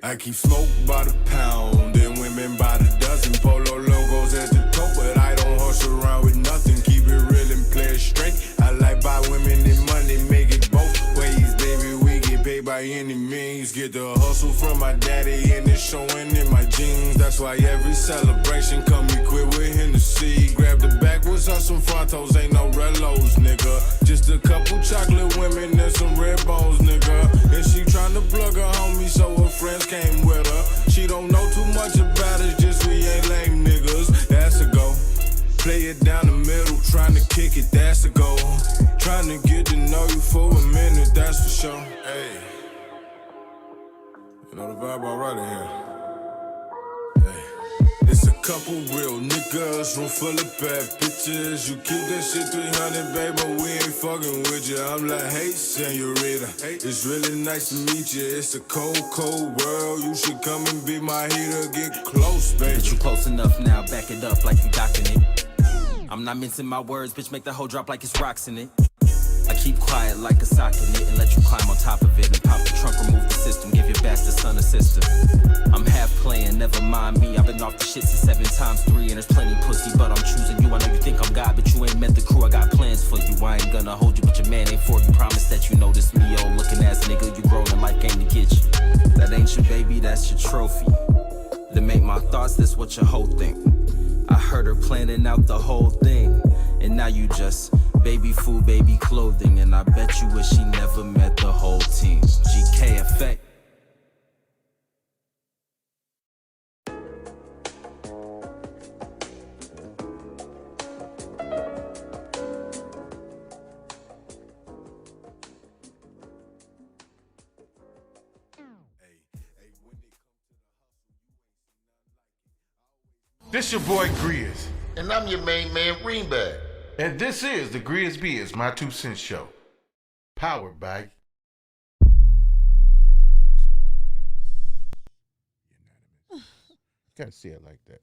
I keep smoke by the pound and women by the dozen. Polo logos as the coat, but I don't horse around with nothing. Keep it real and play it straight. I like buy women and money, make it both ways, baby. We get paid by any means. Get the hustle from my daddy and it's showing in my jeans. That's why every celebration come equipped with Hennessy. Grab the backwoods on some Frontos, ain't no relos, nigga. Just a couple chocolate women and some red bones, nigga. And she tryna plug her homie, so her friends came with her. She don't know too much about it, just we ain't lame niggas. That's a go. Play it down the middle, tryna kick it, that's a goal. Tryna get to know you for a minute, that's for sure. Hey, you know the vibe alright in here. It's a couple real niggas, room full of bad bitches. You keep that shit 300, babe, but we ain't fucking with you. I'm like, hey, senorita, it's really nice to meet you. It's a cold, cold world. You should come and be my heater. Get close, baby. Bitch, you close enough now, back it up like you docking it. I'm not mincing my words, bitch, make the whole drop like it's rocks in it. I keep quiet like a sock in it and let you climb on top of it and pop the trunk, remove the system, give your bastard son or sister. I'm half playing, never mind me. I've been off the shit since 7 times 3 and there's plenty pussy, but I'm choosing you. I know you think I'm God, but you ain't met the crew. I got plans for you. I ain't gonna hold you, but your man ain't for you. Promise that you notice me, old looking ass nigga. You growing in life came to get you. That ain't your baby, that's your trophy. To make my thoughts, that's what your whole think. I heard her planning out the whole thing, and now you just baby food, baby clothing, and I bet you wish she never met the whole team. GK effect. This your boy Grizz. And I'm your main man, Greenback. And this is the GRIZZBIZMY2SENSE Show. Powered by Unanimous. Gotta say it like that.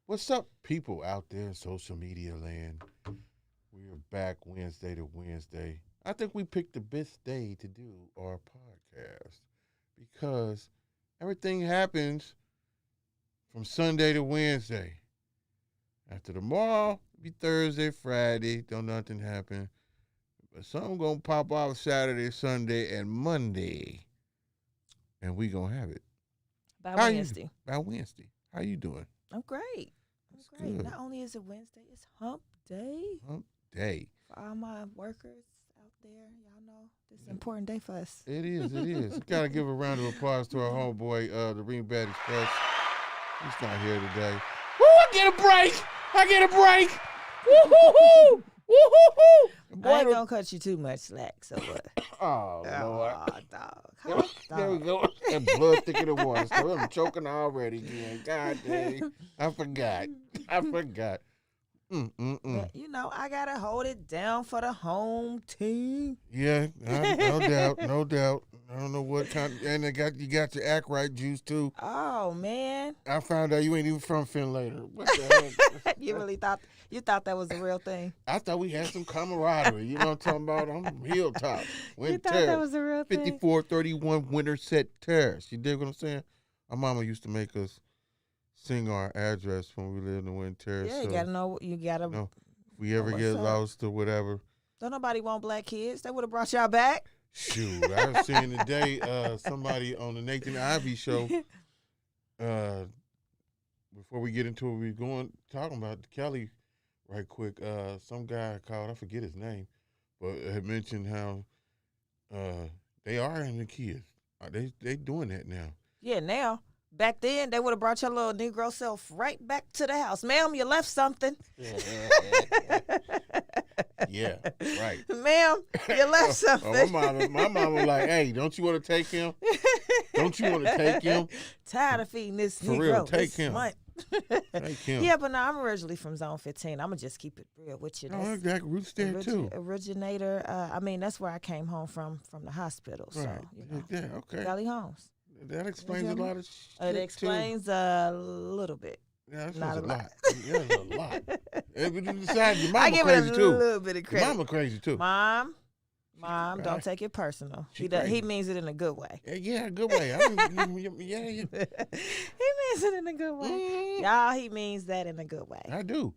What's up, people out there in social media land? We are back Wednesday to Wednesday. I think we picked the best day to do our podcast because everything happens from Sunday to Wednesday. After tomorrow, it'll be Thursday, Friday, don't nothing happen. But something gonna pop off Saturday, Sunday, and Monday. And we gonna have it. By Wednesday. By Wednesday. How you doing? I'm great. That's I'm great. good. Not only is it Wednesday, it's hump day. Hump day. For all my workers out there, y'all know this is an important day for us. It is, it is. Gotta give a round of applause to our homeboy, the Ringbad Express. He's not here today. Woo, I get a break! I get a break! Woo-hoo-hoo! Woo-hoo-hoo! I ain't gonna cut you too much slack, so what? Oh, Lord. Oh, dog. There we go. And blood thicker than water. So I'm choking already again. God dang. I forgot. Yeah, you know, I gotta hold it down for the home team. Yeah, no doubt, no doubt. I don't know what kind, and you got your act right juice too. Oh man! I found out you ain't even from Finlater. What the heck? You really thought that was a real thing? I thought we had some camaraderie. You know what I'm talking about? I'm Hilltop. You thought that was a real thing? 5431 Winterset Terrace. You dig what I'm saying? My mama used to make us sing our address when we lived in Winter Terrace. Yeah, you gotta know. You gotta. You know, if we ever get lost or whatever. Don't nobody want black kids. They would have brought y'all back. Shoot, I was seeing today somebody on the Nathan Ivey show. Before we get into it, we talking about Kelly right quick. Some guy called, I forget his name, but had mentioned how they are in the kids. They doing that now. Yeah, now. Back then, they would have brought your little Negro self right back to the house. Ma'am, you left something. Yeah, right. Ma'am, you left something. My mama was like, hey, don't you want to take him? Don't you want to take him? Tired of feeding this For Negro. real, take him. Take him. Yeah, but no, I'm originally from Zone 15. I'm going to just keep it real with you. Oh, that roots there, too. Originator. I mean, that's where I came home from the hospital. So, right. you know, yeah, okay. Gully Homes. That explains a lot of shit, It explains a little bit. Yeah, that's Not a a lot. lot. Yeah, that's a lot. Besides, your I mama give crazy it a too. little bit of credit. Your mama crazy too. Mom, Mom, don't take it personal. She He crazy. means it in a good way. Yeah, good way. I mean, yeah, He means it in a good way. Mm. Y'all, he means that in a good way. I do.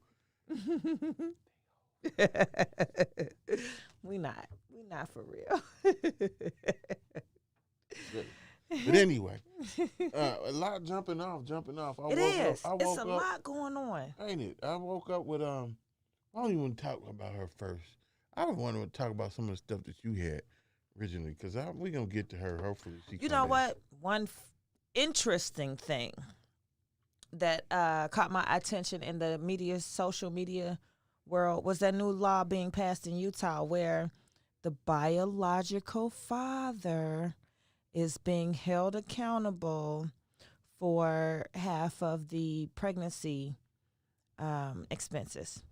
We not for real. But anyway, a lot jumping off. It is. I It's woke a up, lot going on. ain't it? I woke up with I don't even want to talk about her first. I don't want to talk about some of the stuff that you had originally, because we're gonna get to her. Hopefully, she. You come know back. what? One interesting thing that caught my attention in the social media world was that new law being passed in Utah where the biological father is being held accountable for half of the pregnancy expenses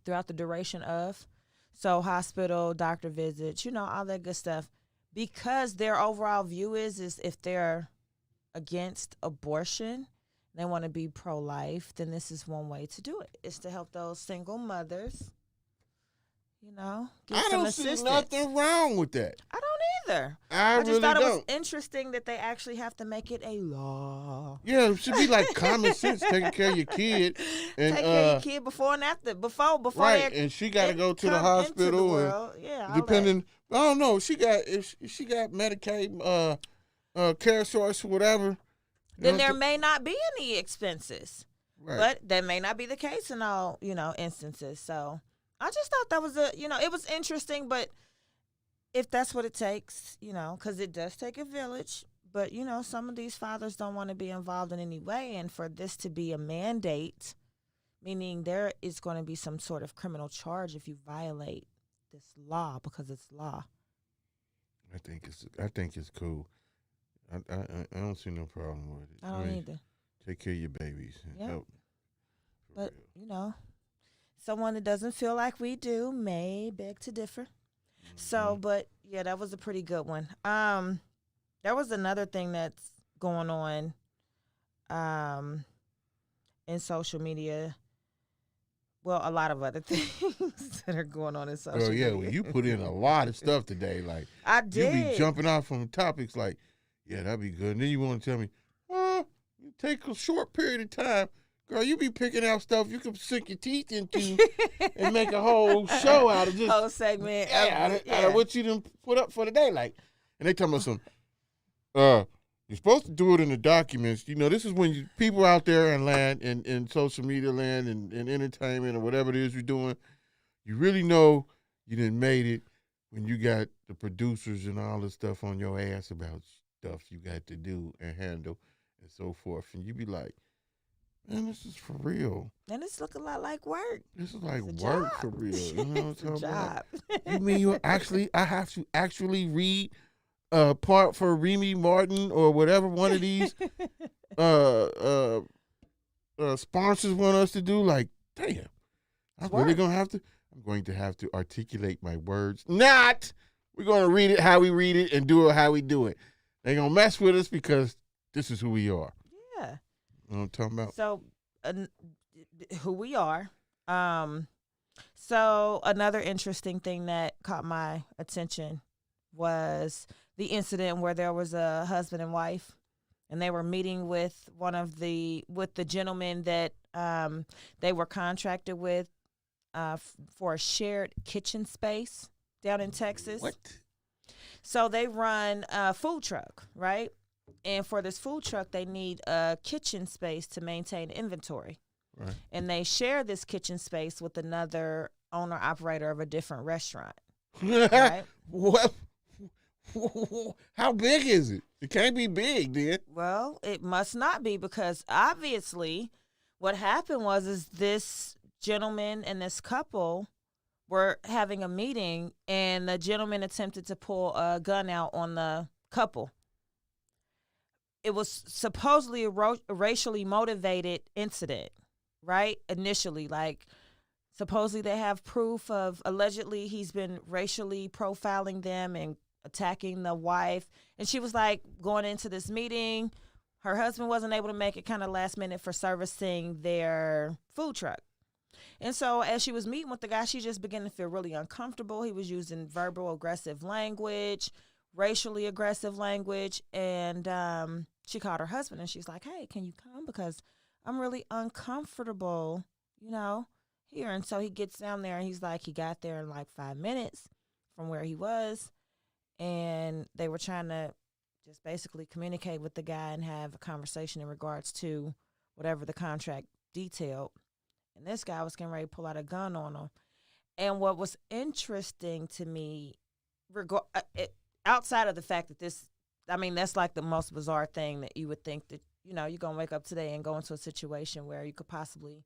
throughout the duration of. So hospital, doctor visits, all that good stuff. Because their overall view is if they're against abortion, they want to be pro-life, then this is one way to do it. It's to help those single mothers, get I some don't assistance. see nothing wrong with that. I don't either. I just really thought it was don't. interesting that they actually have to make it a law. Yeah, it should be like common sense, taking care of your kid, and Take care of your kid before and after. Before right, they and she got to go to the come into hospital, the world. Yeah, all depending. I don't know. If she got Medicaid, care source, whatever. then there may not be any expenses. Right. But that may not be the case in all, instances. So I just thought that was it was interesting. But if that's what it takes, because it does take a village. But, some of these fathers don't want to be involved in any way. And for this to be a mandate, meaning there is going to be some sort of criminal charge if you violate this law, because it's law. I think it's cool. I don't see no problem with it. I don't either. Take care of your babies. And Yeah. help. For But, real. someone that doesn't feel like we do may beg to differ. So, but yeah, that was a pretty good one. There was another thing that's going on in social media. Well, a lot of other things that are going on in social Girl, media. yeah, well, you put in a lot of stuff today. Like, I you did. be jumping off from topics like, yeah, that'd be good. And then you want to tell me, you take a short period of time. Girl, you be picking out stuff you can sink your teeth into and make a whole show out of this. Whole segment. Out of what you done put up for the day. Like, and they talking about some, you're supposed to do it in the documents. This is when people out there in land, in social media land and entertainment or whatever it is you're doing, you really know you done made it when you got the producers and all this stuff on your ass about stuff you got to do and handle and so forth. And you be like, man, this is for real. And it's looking a lot like work. This is like It's a work job. for real. You know what I'm It's a talking about? job. You mean I have to actually read part for Remy Martin or whatever one of these sponsors want us to do? Like, damn, I'm going to have to articulate my words. We're going to read it how we read it and do it how we do it. They're going to mess with us because this is who we are. Yeah. You know what I'm talking about? So, who we are. So another interesting thing that caught my attention was the incident where there was a husband and wife, and they were meeting with the gentleman that they were contracted with for a shared kitchen space down in Texas. What? So they run a food truck, right? And for this food truck, they need a kitchen space to maintain inventory. Right. And they share this kitchen space with another owner-operator of a different restaurant. Right? What? How big is it? It can't be big, then. Well, it must not be, because obviously what happened was this gentleman and this couple were having a meeting, and the gentleman attempted to pull a gun out on the couple. It was supposedly a racially motivated incident, right? Initially, supposedly they have proof of allegedly he's been racially profiling them and attacking the wife. And she was going into this meeting. Her husband wasn't able to make it, kind of last minute, for servicing their food truck. And so as she was meeting with the guy, she just began to feel really uncomfortable. He was using verbal aggressive language, racially aggressive language. And she called her husband and she's like, hey, can you come? Because I'm really uncomfortable, here. And so he gets down there and he's like, he got there in like 5 minutes from where he was. And they were trying to just basically communicate with the guy and have a conversation in regards to whatever the contract detailed. And this guy was getting ready to pull out a gun on him. And what was interesting to me, outside of the fact that that's like the most bizarre thing that you would think that, you're going to wake up today and go into a situation where you could possibly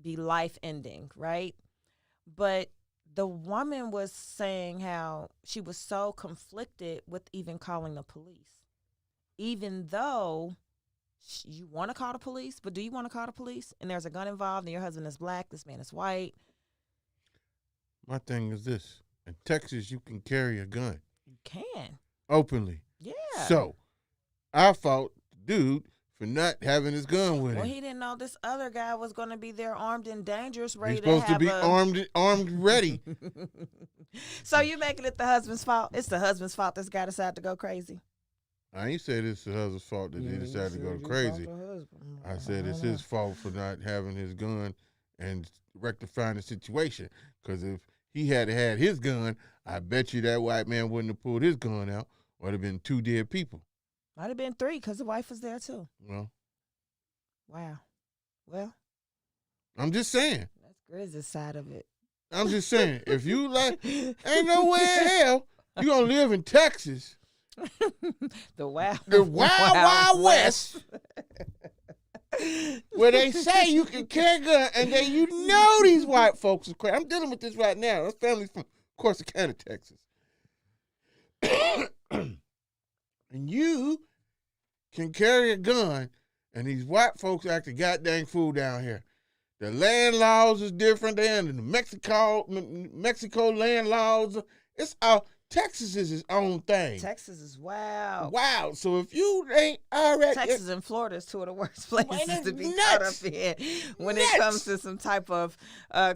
be life-ending, right? But the woman was saying how she was so conflicted with even calling the police, even though you want to call the police, but do you want to call the police? And there's a gun involved, and your husband is black, this man is white. My thing is this. In Texas, you can carry a gun. You can. Openly. Yeah. So, I fought the dude for not having his gun with him. Well, he didn't know this other guy was going to be there armed and dangerous, ready He's supposed to be armed ready. So you making it the husband's fault? It's the husband's fault this guy decided to go crazy. I ain't said it's the husband's fault that he decided to go crazy. I said it's his fault for not having his gun and rectifying the situation. Because if he had his gun, I bet you that white man wouldn't have pulled his gun out, or it'd have been 2 dead people. Might have been 3 because the wife was there too. Well. Wow. Well. I'm just saying. That's Grizz's side of it. I'm just saying. If you like, ain't nowhere in hell you gonna live in Texas. The wild West. Where they say you can carry a gun, and then these white folks are crazy. I'm dealing with this right now. This family's from Corsicana, Texas. And you can carry a gun, and these white folks act a goddamn fool down here. The land laws is different than the Mexico land laws. It's all Texas is its own thing. Texas is wild. Wow. So if you ain't already Texas and Florida is 2 of the worst places Man, to be nuts. caught up in when it comes to some type of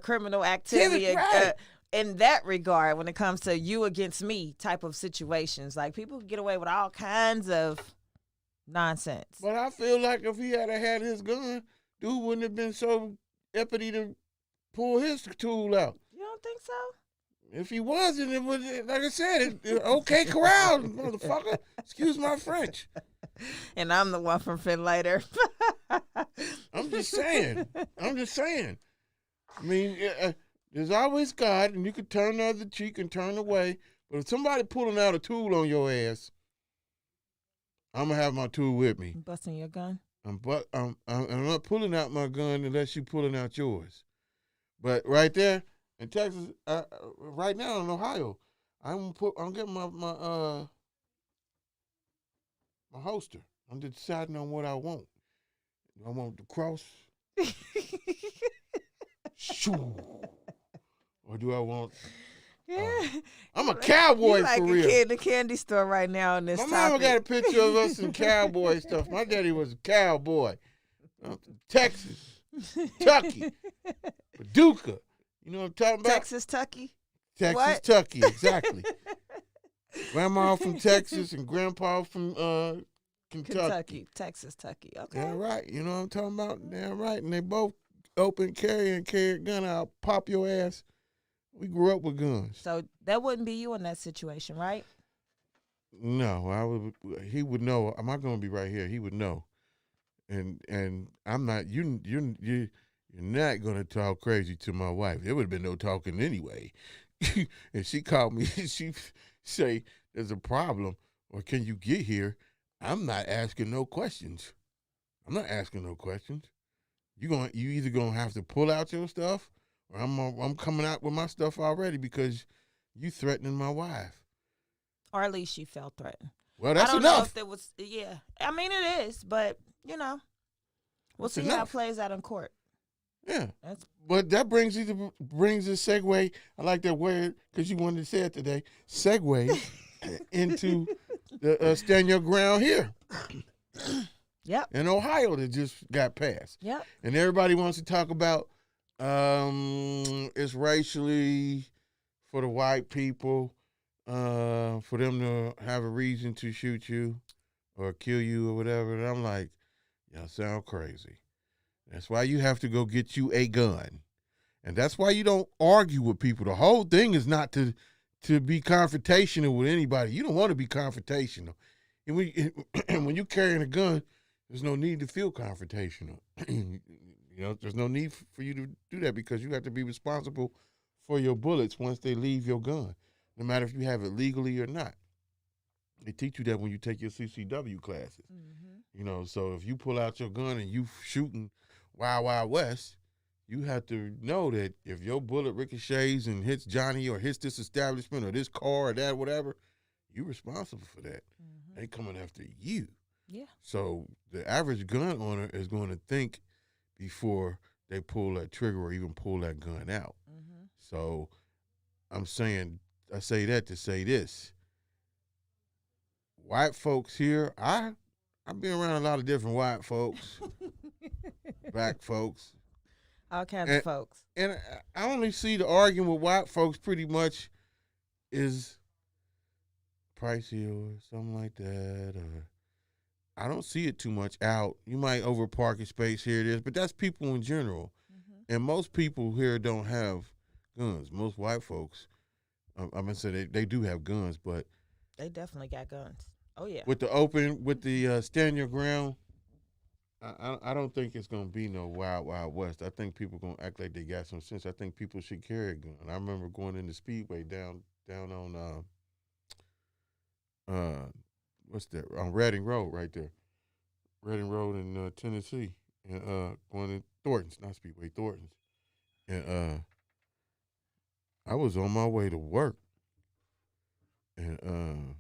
criminal activity. Right. In that regard, when it comes to you against me type of situations, like people get away with all kinds of nonsense. But I feel like if he had his gun, dude wouldn't have been so uppity to pull his tool out. You don't think so? If he wasn't, it would, like I said, okay, corral, motherfucker. Excuse my French. And I'm the one from Finlater. I'm just saying. I mean, there's always God, and you can turn the other cheek and turn away. But if somebody pulling out a tool on your ass, I'm gonna have my tool with me. You busting your gun? I'm not pulling out my gun unless you pulling out yours. But right there in Texas, right now in Ohio, I'm getting my holster. I'm deciding on what I want. Do I want the cross? Shoo. Or do I want? Yeah, I'm a cowboy you like for a real. kid in the candy store right now on this My topic. mama got a picture of us in cowboy stuff. My daddy was a cowboy. Texas, Kentucky, Paducah. You know what I'm talking about? Texas Tucky. Texas What? Tucky, exactly. Grandma from Texas and grandpa from Kentucky. Texas Tucky. Okay. Damn right. You know what I'm talking about? Damn right. And they both open carry a gun. I'll pop your ass. We grew up with guns. So that wouldn't be you in that situation, right? No, he would know. Am I going to be right here? He would know. And I'm not. You're not going to talk crazy to my wife. There would have been no talking anyway. If she called me, she say there's a problem, or can you get here? I'm not asking no questions. I'm not asking no questions. You either gonna have to pull out your stuff, or I'm coming out with my stuff already because you threatening my wife. Or at least she felt threatened. Well, that's I don't enough. know if there was. Yeah, I mean it is, but we'll That's see how it enough. plays out in court. Yeah, That's but that brings a segue. I like that word because you wanted to say it today. Segue into the stand your ground here. Yep. In Ohio that just got passed. Yep. And everybody wants to talk about It's racially for the white people, for them to have a reason to shoot you or kill you or whatever. And I'm like, y'all sound crazy. That's why you have to go get you a gun. And that's why you don't argue with people. The whole thing is not to be confrontational with anybody. You don't want to be confrontational. And when you're carrying a gun, there's no need to feel confrontational. There's no need for you to do that because you have to be responsible for your bullets once they leave your gun, no matter if you have it legally or not. They teach you that when you take your CCW classes. Mm-hmm. So if you pull out your gun and you shooting Wild Wild West, you have to know that if your bullet ricochets and hits Johnny or hits this establishment or this car or that, whatever, you're responsible for that. Mm-hmm. They coming after you. Yeah. So the average gun owner is going to think before they pull that trigger or even pull that gun out. Mm-hmm. So I say that to say this. White folks here, I've been around a lot of different white folks, black folks. All kinds of folks. And I only see the argument with white folks pretty much is pricey or something like that. Or I don't see it too much out. You might over parking space here it is, but that's people in general. Mm-hmm. And most people here don't have guns. Most white folks, I'm going to say they do have guns, but they definitely got guns. Oh, yeah. With the stand your ground, I don't think it's going to be no Wild Wild West. I think people going to act like they got some sense. I think people should carry a gun. I remember going in the Speedway down on, what's that, on Reading Road right there. Reading Road in Tennessee. And going to Thornton's, not Speedway, Thornton's. And I was on my way to work. And,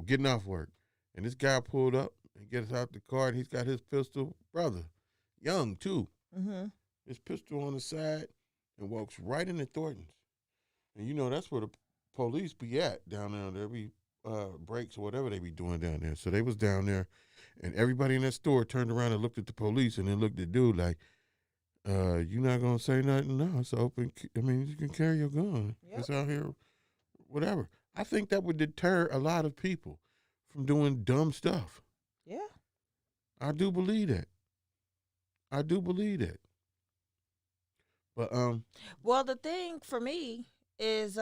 getting off work. And this guy pulled up and gets out the car, and he's got his pistol, brother, young too. Mm-hmm. His pistol on the side and walks right into Thornton's. And that's where the police be at down there. There be breaks or whatever they be doing down there. So they was down there, and everybody in that store turned around and looked at the police and then looked at dude like, you not going to say nothing? No, it's open. I mean, you can carry your gun. Yep. It's out here, whatever. I think that would deter a lot of people from doing dumb stuff. Yeah. I do believe that. But well, the thing for me is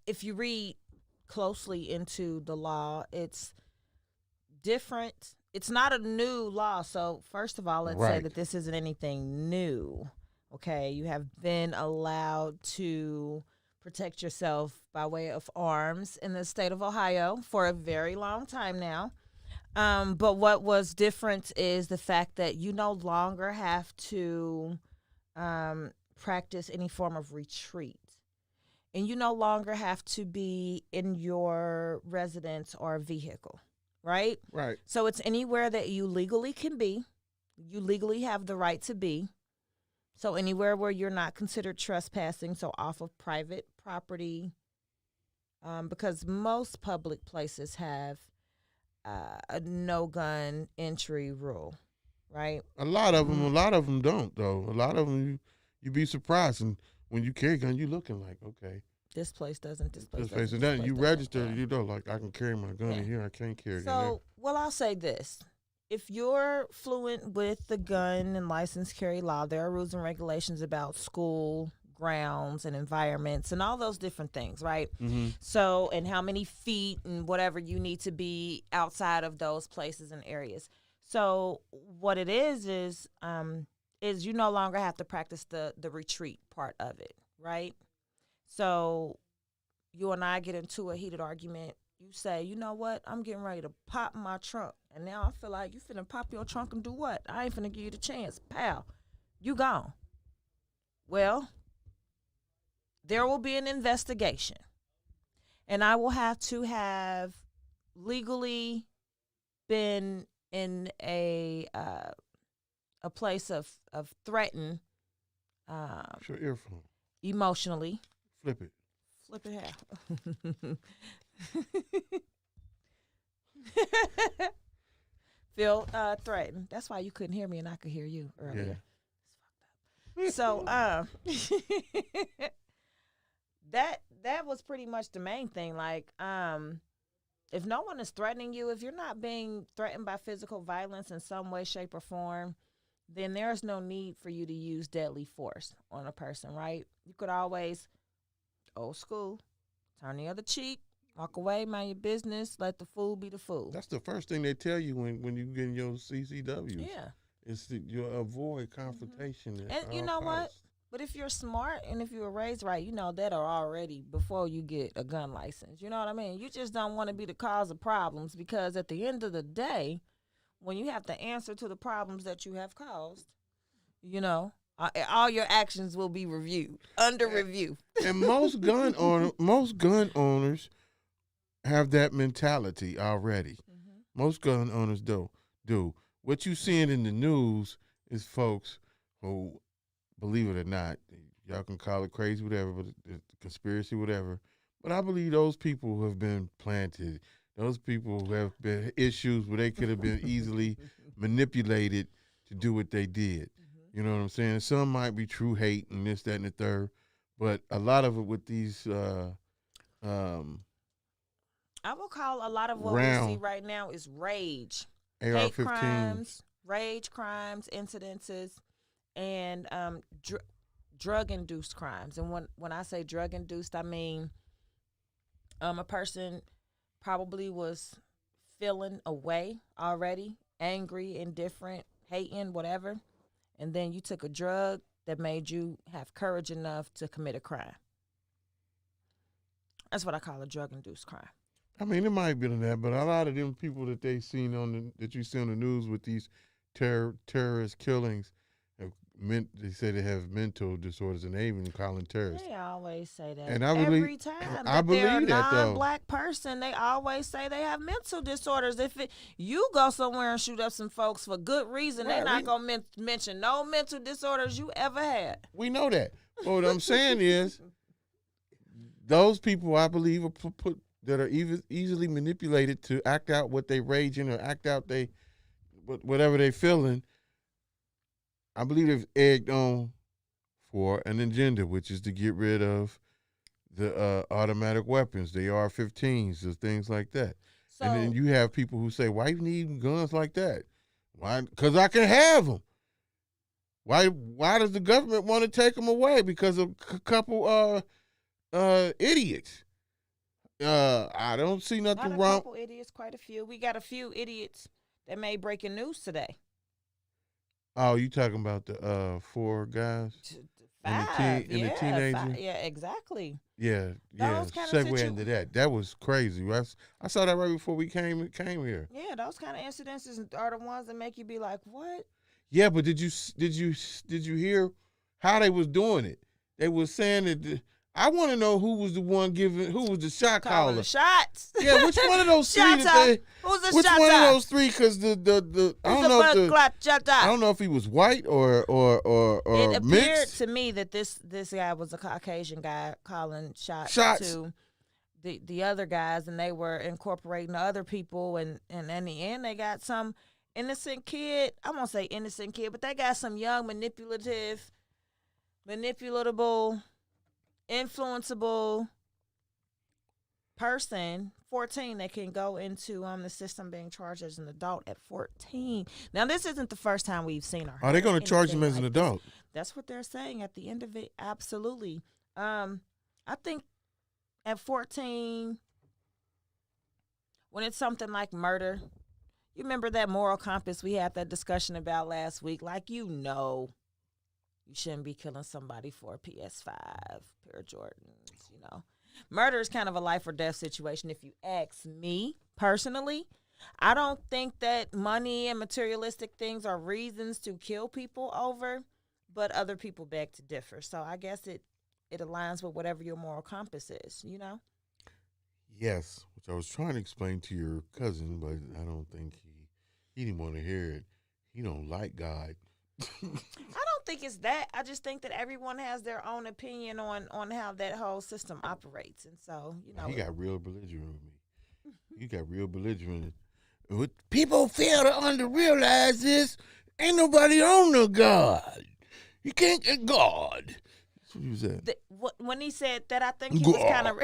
if you read closely into the law, it's different. It's not a new law. So first of all, let's say that this isn't anything new. Okay, you have been allowed to protect yourself by way of arms in the state of Ohio for a very long time now. But what was different is the fact that you no longer have to practice any form of retreat. And you no longer have to be in your residence or vehicle, right? Right. So it's anywhere that you legally can be. You legally have the right to be. So anywhere where you're not considered trespassing, so off of private property, because most public places have a no-gun entry rule, right? A lot of them don't, though. A lot of them, you'd be surprised. And when you carry a gun, you looking like, okay. This place doesn't. And then you register, like, I can carry my gun in here. I can't carry it in there. So, well, I'll say this. If you're fluent with the gun and license carry law, there are rules and regulations about school grounds and environments and all those different things, right? Mm-hmm. So, and how many feet and whatever you need to be outside of those places and areas. So, what it is you no longer have to practice the retreat part of it, right? So, you and I get into a heated argument. You say, you know what? I'm getting ready to pop my trunk. And now I feel like you finna pop your trunk and do what? I ain't finna give you the chance. Pal, you gone. Well, there will be an investigation. And I will have to have legally been in a place of threaten. It's your earphone. Emotionally. Flip it. Flip it half. Feel threatened. That's why you couldn't hear me and I could hear you earlier. So that was pretty much the main thing. Like, if no one is threatening you, if you're not being threatened by physical violence in some way, shape, or form, then there's no need for you to use deadly force on a person, right? You could always, old school, turn the other cheek, walk away, mind your business, let the fool be the fool. That's the first thing they tell you when you get in your CCW. Yeah. Is that you avoid confrontation. And you know what? But if you're smart and if you were raised right, you know that are already before you get a gun license. You know what I mean? You just don't want to be the cause of problems, because at the end of the day, when you have to answer to the problems that you have caused, you know, all your actions will be reviewed, under review. And most gun owners have that mentality already. Most gun owners do. What you seeing in the news is folks who, believe it or not, y'all can call it crazy, whatever, but conspiracy, whatever. But I believe those people who have been planted, those people who have been issues where they could have been easily manipulated to do what they did. You know what I'm saying? Some might be true hate and this, that, and the third, but a lot of it with these I will call a lot of what we see right now is rage. Hate crimes, rage crimes, incidences, and drug-induced crimes. And when I say drug-induced, I mean a person probably was feeling away already, angry, indifferent, hating, whatever, and then you took a drug that made you have courage enough to commit a crime. That's what I call a drug-induced crime. I mean, it might be in that, but a lot of them people that they seen that you see on the news with these terrorist killings, they say they have mental disorders, and they even call them terrorists. They always say that. And I believe, every time I believe they're a that, though. non-black person, they always say they have mental disorders. If you go somewhere and shoot up some folks for good reason, Right, they're not gonna mention no mental disorders you ever had. We know that. But what I'm saying is, those people, I believe, are put that are easily manipulated to act out what they raging or act out whatever they feeling. I believe they've egged on for an agenda, which is to get rid of the automatic weapons, the AR-15s, the things like that. So, and then you have people who say, "Why you need guns like that?" Why? Because I can have them. Why does the government want to take them away? Because of a couple idiots. I don't see nothing not wrong. a couple idiots, quite a few. We got a few idiots that made breaking news today. Oh, you talking about the 4 guys? 5, and the teenager? 5, yeah, exactly. Yeah. Those kind of Segue into that. That was crazy. I saw that right before we came here. Yeah, those kind of incidences are the ones that make you be like, what? Yeah, but did you hear how they was doing it? They was saying that I want to know who was the one who was the shot Calling caller. the shots. Yeah, which one of those three Shots that they? Who's the Which shot one top? of those three? Because I don't know if he was white or It appeared mixed. to me that this guy was a Caucasian guy calling shots. To the other guys, and they were incorporating the other people, and in the end they got some innocent kid. I won't say innocent kid, but they got some young manipulatable, influenceable person, 14, that can go into the system being charged as an adult at 14. Now, this isn't the first time we've seen her. Are they going to charge him as an adult? That's what they're saying at the end of it. Absolutely. I think at 14, when it's something like murder, you remember that moral compass we had that discussion about last week? Like, you shouldn't be killing somebody for a PS5, pair of Jordans, Murder is kind of a life or death situation. If you ask me personally, I don't think that money and materialistic things are reasons to kill people over, but other people beg to differ. So I guess it aligns with whatever your moral compass is, Yes, which I was trying to explain to your cousin, but I don't think he didn't want to hear it. He don't like God. I don't think it's that. I just think that everyone has their own opinion on how that whole system operates. And so, He got real belligerent with me. You got real belligerent. What people fail to realize is ain't nobody on no God. You can't get God. That's what he was saying. When he said that, I think he was kind of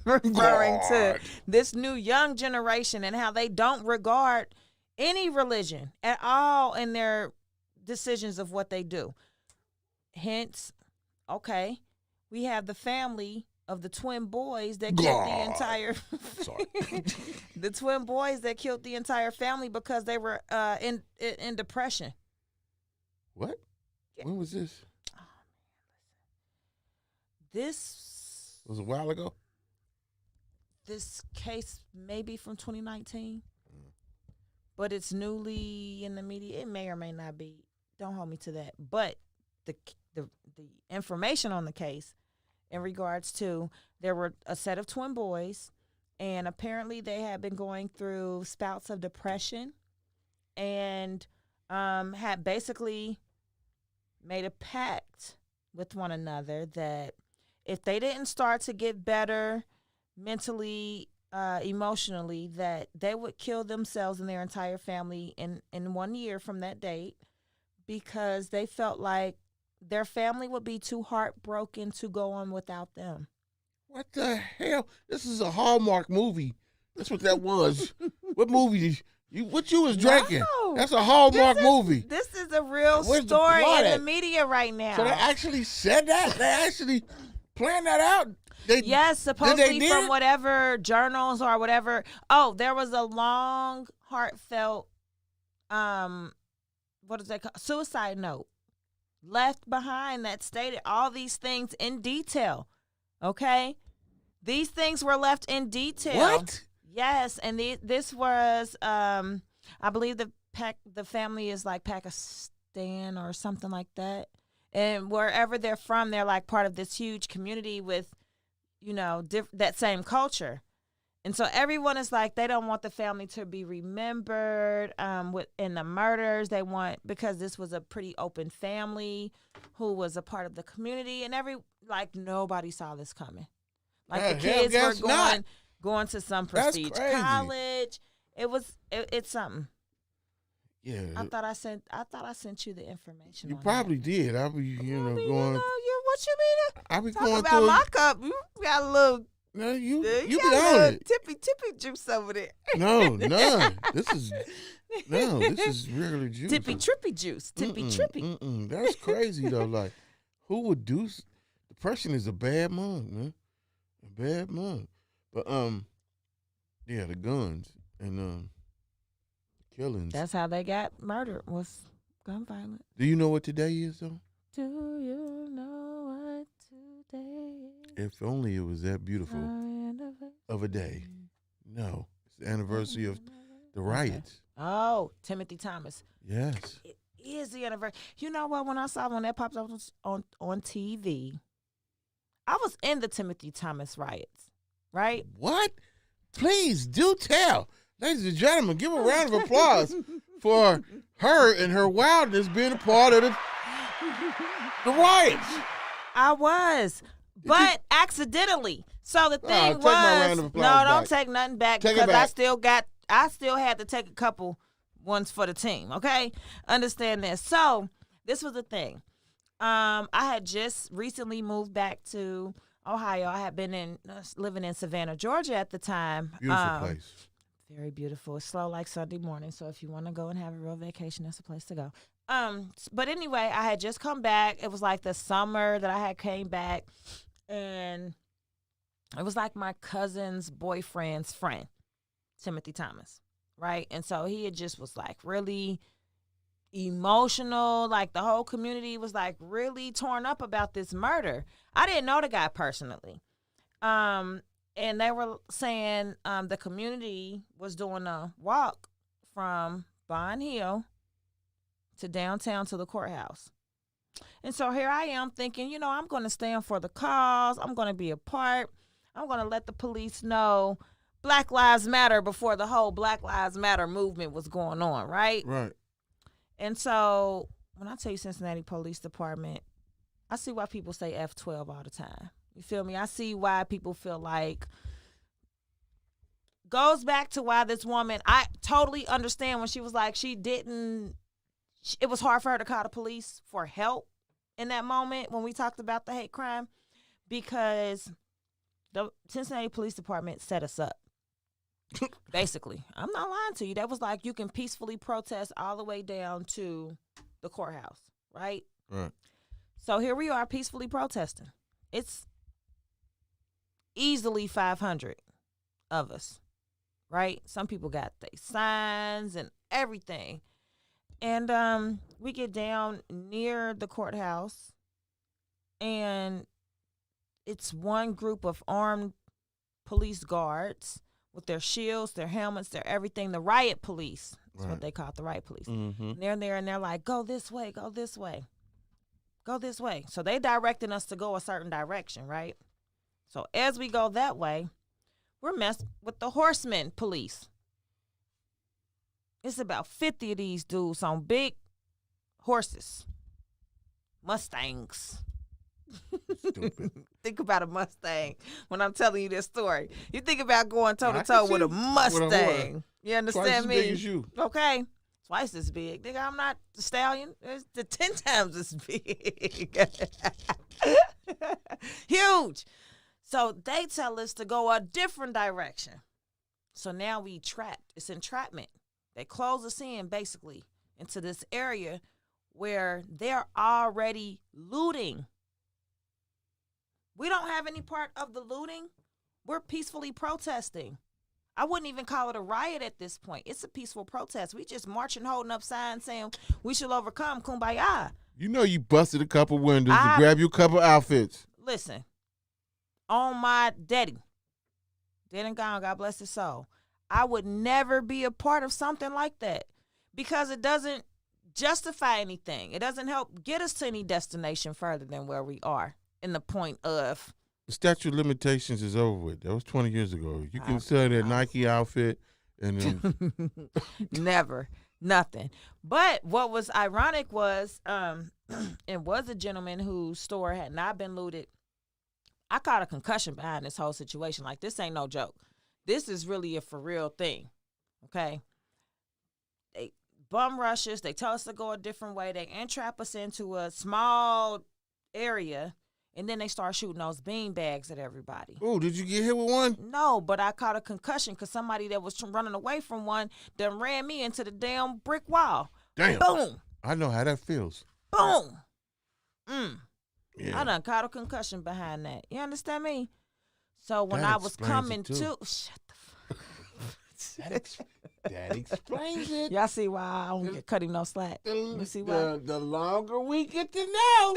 referring to this new young generation and how they don't regard any religion at all in their decisions of what they do. Hence, okay, we have the family of the twin boys that killed the entire the twin boys that killed the entire family because they were in depression. What? Yeah. When was this? This Was it a while ago? This case may be from 2019, but it's newly in the media. It may or may not be. Don't hold me to that. But the information on the case in regards to, there were a set of twin boys, and apparently they had been going through spouts of depression and had basically made a pact with one another that if they didn't start to get better mentally, emotionally, that they would kill themselves and their entire family in 1 year from that date, because they felt like their family would be too heartbroken to go on without them. What the hell? This is a Hallmark movie. That's what that was. What movie did you? What you was drinking? No. That's a Hallmark movie. This is a real Where's the story plot in the at? media right now. So they actually said that? They actually planned that out? Yes, supposedly did from it? whatever journals or whatever. Oh, there was a long, heartfelt, what is that called? Suicide note left behind that stated all these things in detail. Okay? These things were left in detail. What? Yes, and this was, I believe the family is like Pakistan or something like that. And wherever they're from, they're like part of this huge community with, you know, that same culture. And so everyone is like, they don't want the family to be remembered in the murders. They want, because this was a pretty open family who was a part of the community, and nobody saw this coming. Like the kids were going to some prestige college. It's something. Yeah. I thought I sent you the information. You on probably that. did. I be, going. What you mean? I be Talk going about through. my cup. You got a little. No, you You be got a on little it. tippy juice over there. No, none. This is regular juice. Tippy trippy juice. Tippy trippy. That's crazy though. Like, who would do? Depression is a bad month, man. A bad month. But yeah, the guns and killings. That's how they got murdered, was gun violence. Do you know what today is though? Do you know what today is? If only it was that beautiful of a day. No, it's the anniversary of the riots. Oh, Timothy Thomas. Yes. It is the anniversary. You know what? When that popped up on TV, I was in the Timothy Thomas riots, right? What? Please do tell. Ladies and gentlemen, give a round of applause for her and her wildness being a part of the riots. I was, but accidentally. So the thing take my round was, of no, applause don't back. take nothing back Take it because back. I still had to take a couple ones for the team. Okay, understand this. So this was the thing. I had just recently moved back to Ohio. I had been living in Savannah, Georgia at the time. Beautiful place. Very beautiful. It's slow like Sunday morning. So if you want to go and have a real vacation, that's the place to go. But anyway, I had just come back. It was like the summer that I had came back, and it was like my cousin's boyfriend's friend, Timothy Thomas, right? And so he had just was like really emotional. Like the whole community was like really torn up about this murder. I didn't know the guy personally. And they were saying the community was doing a walk from Bond Hill to downtown to the courthouse. And so here I am thinking, I'm going to stand for the cause. I'm going to be a part. I'm going to let the police know Black Lives Matter before the whole Black Lives Matter movement was going on, right? Right. And so when I tell you Cincinnati Police Department, I see why people say F12 all the time. You feel me? I see why people feel like, goes back to why this woman, I totally understand when she was like, it was hard for her to call the police for help in that moment when we talked about the hate crime because the Cincinnati Police Department set us up. Basically, I'm not lying to you. That was like you can peacefully protest all the way down to the courthouse, right? Right. So here we are peacefully protesting. It's easily 500 of us, right? Some people got their signs and everything. And we get down near the courthouse, and it's one group of armed police guards with their shields, their helmets, their everything. The riot police. That's what they call it, the riot police. Mm-hmm. And they're there, and they're like, go this way, go this way, go this way. So they directing us to go a certain direction, right? So as we go that way, we're messed with the horsemen police. It's about 50 of these dudes on big horses, Mustangs. Stupid. Think about a Mustang when I'm telling you this story. You think about going toe to I toe can with see a Mustang. horse. You understand Twice as me? big as you. Okay. Twice as big. Nigga, I'm not the stallion. It's the 10 times as big. Huge. So they tell us to go a different direction. So now we trapped. It's entrapment. They close us in basically into this area where they're already looting. We don't have any part of the looting. We're peacefully protesting. I wouldn't even call it a riot at this point. It's a peaceful protest. We just marching, holding up signs saying we shall overcome, kumbaya. You know you busted a couple windows to I- grab you a couple outfits. Listen, on my daddy, dead and gone, God bless his soul, I would never be a part of something like that because it doesn't justify anything. It doesn't help get us to any destination further than where we are in the point of. The statute of limitations is over with. That was 20 years ago. You can sell that Nike outfit and then Never. Nothing. But what was ironic was it was a gentleman whose store had not been looted. I caught a concussion behind this whole situation. Like, this ain't no joke. This is really a for real thing. Okay? They bum rush us. They tell us to go a different way. They entrap us into a small area. And then they start shooting those bean bags at everybody. oh, did you get hit with one? No, but I caught a concussion because somebody that was running away from one done ran me into the damn brick wall. Damn. Boom. I know how that feels. Boom. Yeah. I done caught a concussion behind that. You understand me? So when That I was explains coming it, too. to... Shut the fuck up. That explains it. Y'all see why I don't get cutting no slack? You see why? The longer we get to know,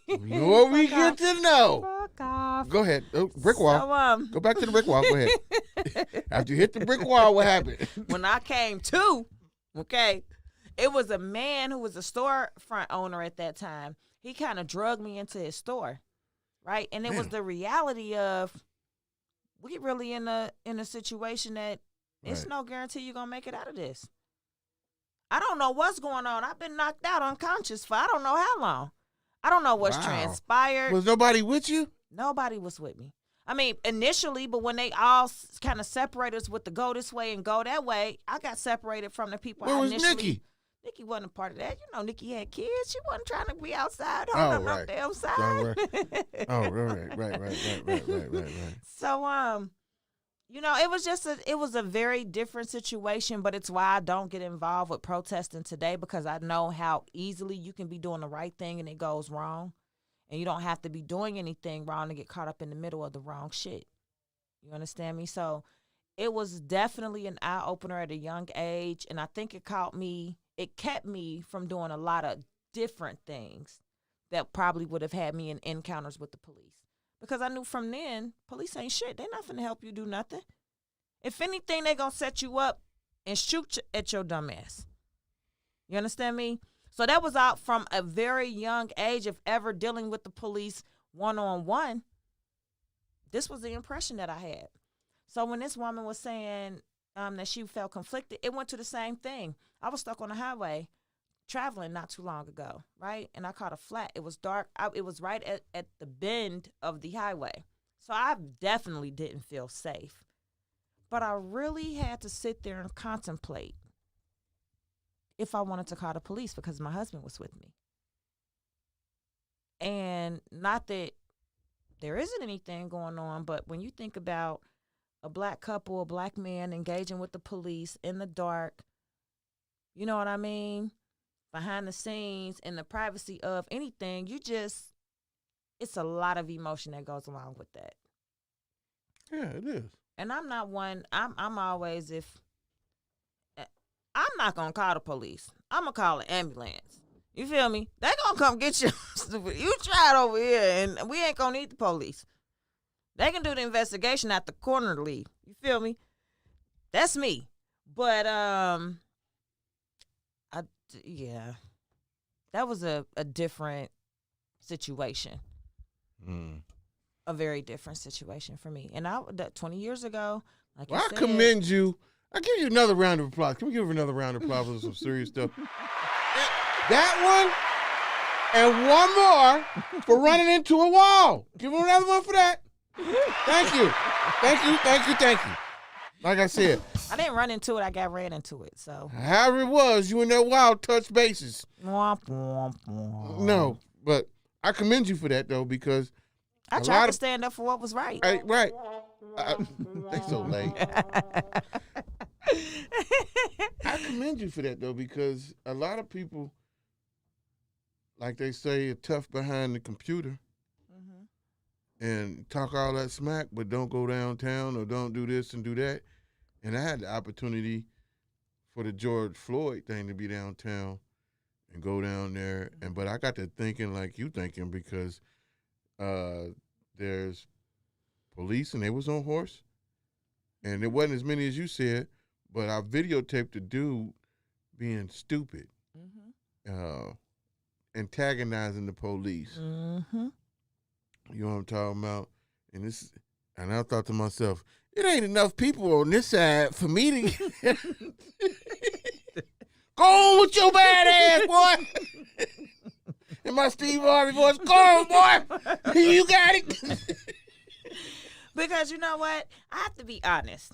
the more we get to know. Fuck off. Go ahead. Oh, brick wall. So, Go back to the brick wall. Go ahead. After you hit the brick wall, what happened? when I came to, okay, it was a man who was a storefront owner at that time. He kind of drugged me into his store, right? And it was the reality of we really in a situation that it's Right. no guarantee you're going to make it out of this. I don't know what's going on. I've been knocked out unconscious for I don't know how long. I don't know what's Wow. transpired. Was nobody with you? Nobody was with me. I mean, initially, but when they all kind of separated us with the go this way and go that way, I got separated from the people Where I was initially. Nikki? Nikki wasn't a part of that. You know, Nikki had kids. She wasn't trying to be outside Oh, holding right. no damn Oh, side. Oh, right. So, you know, it was a very different situation, but it's why I don't get involved with protesting today because I know how easily you can be doing the right thing and it goes wrong. And you don't have to be doing anything wrong to get caught up in the middle of the wrong shit. You understand me? So it was definitely an eye-opener at a young age, and I think it kept me from doing a lot of different things that probably would have had me in encounters with the police. Because I knew from then, police ain't shit. They're not finna help you do nothing. If anything, they gonna set you up and shoot at your dumb ass. You understand me? So that was out from a very young age of ever dealing with the police one-on-one. This was the impression that I had. So when this woman was saying that she felt conflicted, it went to the same thing. I was stuck on the highway traveling not too long ago, right? And I caught a flat. It was dark. It was right at the bend of the highway. So I definitely didn't feel safe. But I really had to sit there and contemplate if I wanted to call the police because my husband was with me. And not that there isn't anything going on, but when you think about a black couple, a black man engaging with the police in the dark, you know what I mean? Behind the scenes, in the privacy of anything, it's a lot of emotion that goes along with that. Yeah, it is. And I'm not one, I'm always, I'm not going to call the police. I'm going to call an ambulance. You feel me? They going to come get you. You try it over here, and we ain't going to need the police. They can do the investigation at the corner lead. You feel me? That's me. But, yeah, that was a different situation. A very different situation for me. And 20 years ago, like Well, you I said, commend you. I give you another round of applause. Can we give her another round of applause for some serious stuff? That one and one more for running into a wall. Give her another one for that. Thank you. Thank you. Like I said, I didn't run into it. I got ran into it. So however it was, you and that wall touch bases. womp, womp, womp. No, but I commend you for that, though, because I tried to stand up for what was right. Right. They so late. I commend you for that, though, because a lot of people, like they say, are tough behind the computer and talk all that smack, but don't go downtown or don't do this and do that. And I had the opportunity for the George Floyd thing to be downtown and go down there. But I got to thinking like you thinking, because there's police and they was on horse, and there wasn't as many as you said, but I videotaped the dude being stupid, antagonizing the police. You know what I'm talking about? And I thought to myself, it ain't enough people on this side for me to go on with your bad ass, boy. And my Steve Harvey voice, go on, boy. You got it. Because you know what? I have to be honest.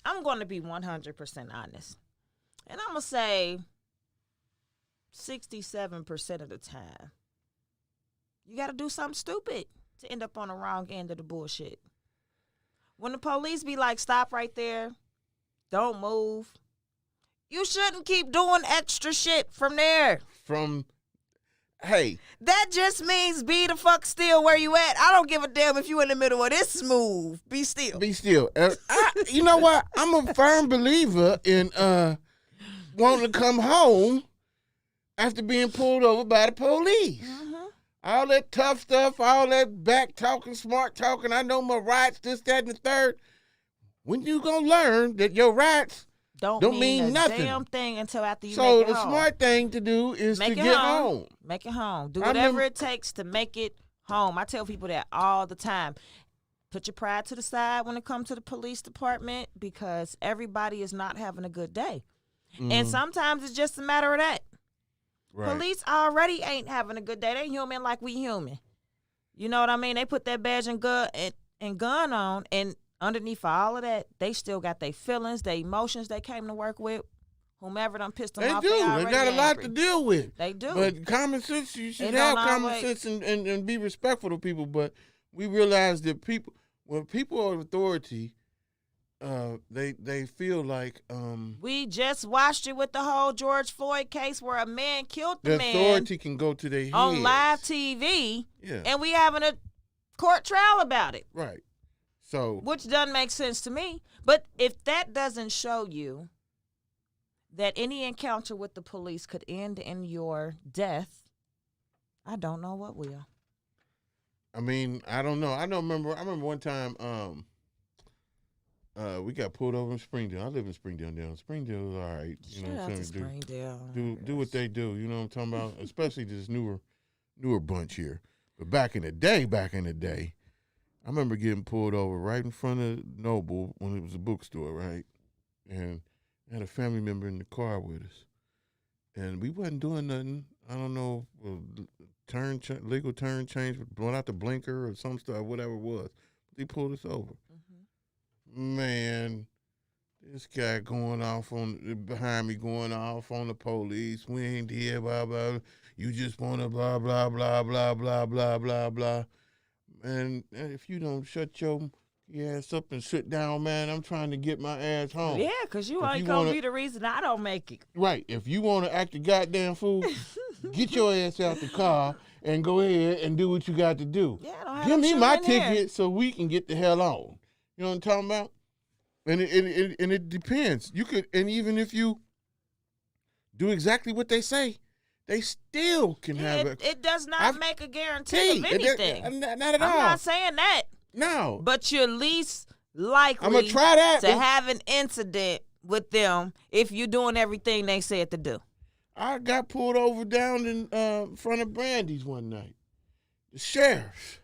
I'm going to be 100% honest. And I'm going to say 67% of the time, you got to do something stupid to end up on the wrong end of the bullshit. When the police be like, stop right there, don't move, you shouldn't keep doing extra shit from there. Hey. That just means be the fuck still where you at. I don't give a damn if you in the middle of this move. Be still. Be still. You know what? I'm a firm believer in wanting to come home after being pulled over by the police. All that tough stuff, all that back talking, smart talking, I know my rights, this, that, and the third. When you gonna learn that your rights don't mean nothing? Damn thing until after you so make it home. So the smart thing to do is to get home. Make it home. Do whatever it takes to make it home. I tell people that all the time. Put your pride to the side when it comes to the police department, because everybody is not having a good day. And sometimes it's just a matter of that. Right. Police already ain't having a good day. They human like we human. You know what I mean? They put that badge and gun on, and underneath all of that, they still got their feelings, their emotions they came to work with. Whomever done pissed them off, they got a lot to deal with. They do. But common sense, you should have common sense and be respectful to people. But we realize that when people are authority, they feel like we just watched it with the whole George Floyd case where a man killed the man. The authority can go to their heads on live TV, and we having a court trial about it. Right. So which doesn't make sense to me. But if that doesn't show you that any encounter with the police could end in your death, I don't know what will. I mean, I don't know. I remember one time we got pulled over in Springdale. I live in Springdale now. Springdale is all right. You know what I'm saying? Do what they do. You know what I'm talking about? Especially this newer bunch here. But back in the day, I remember getting pulled over right in front of Noble when it was a bookstore, right? And I had a family member in the car with us. And we wasn't doing nothing. I don't know, legal turn change, blowing out the blinker or some stuff, whatever it was. They pulled us over. Man, This guy going off behind me, going off on the police. We ain't here, blah, blah. You just want to blah, blah, blah, blah, blah, blah, blah, blah. And if you don't shut your ass up and sit down, man, I'm trying to get my ass home. Yeah, because you ain't going to be the reason I don't make it. Right. If you want to act a goddamn fool, get your ass out the car and go ahead and do what you got to do. Yeah, I don't have Give me my children here. ticket so we can get the hell on. You know what I'm talking about? And it depends. You could, and even if you do exactly what they say, they still can have it. It does not make a guarantee of anything. Not at all. I'm not saying that. No. But you're least likely I'm gonna try that to have an incident with them if you're doing everything they said to do. I got pulled over down in front of Brandy's one night. The sheriff's.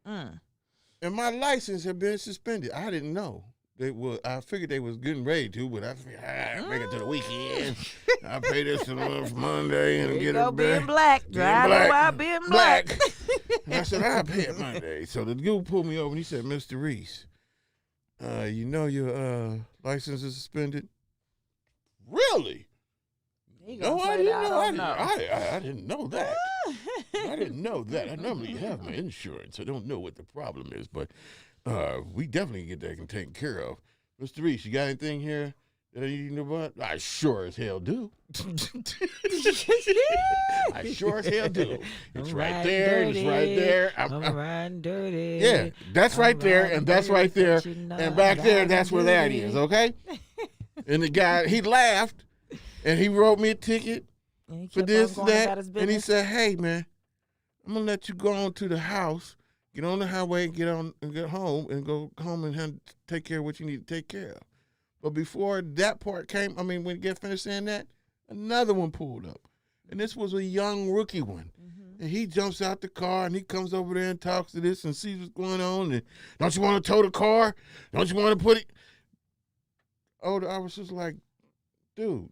And my license had been suspended. I didn't know. I figured they was getting ready to, but I figured bring it to the weekend. I pay this month Monday and get it back. Being black, driving while being black. And I said, I'll pay it Monday. So the dude pulled me over and he said, Mr. Reese, you know your license is suspended? Really? No, I didn't know. I didn't know that. I didn't know that. I normally have my insurance. I don't know what the problem is, but we definitely get that taken care of. Mr. Reese, you got anything here that I need to know about? I sure as hell do. I sure as hell do. It's right there. It's right there. I'm riding dirty. Yeah, that's right there, and that's right there, and back there, that's where that is, okay? And the guy, he laughed, and he wrote me a ticket for this, that, and he said, hey, man, I'm going to let you go on to the house, get on the highway, get home, and go home and take care of what you need to take care of. But before that part came, when you get finished saying that, another one pulled up. And this was a young rookie one. And he jumps out the car, and he comes over there and talks to this and sees what's going on. And don't you want to tow the car? Don't you want to put it? Oh, I was just like, dude,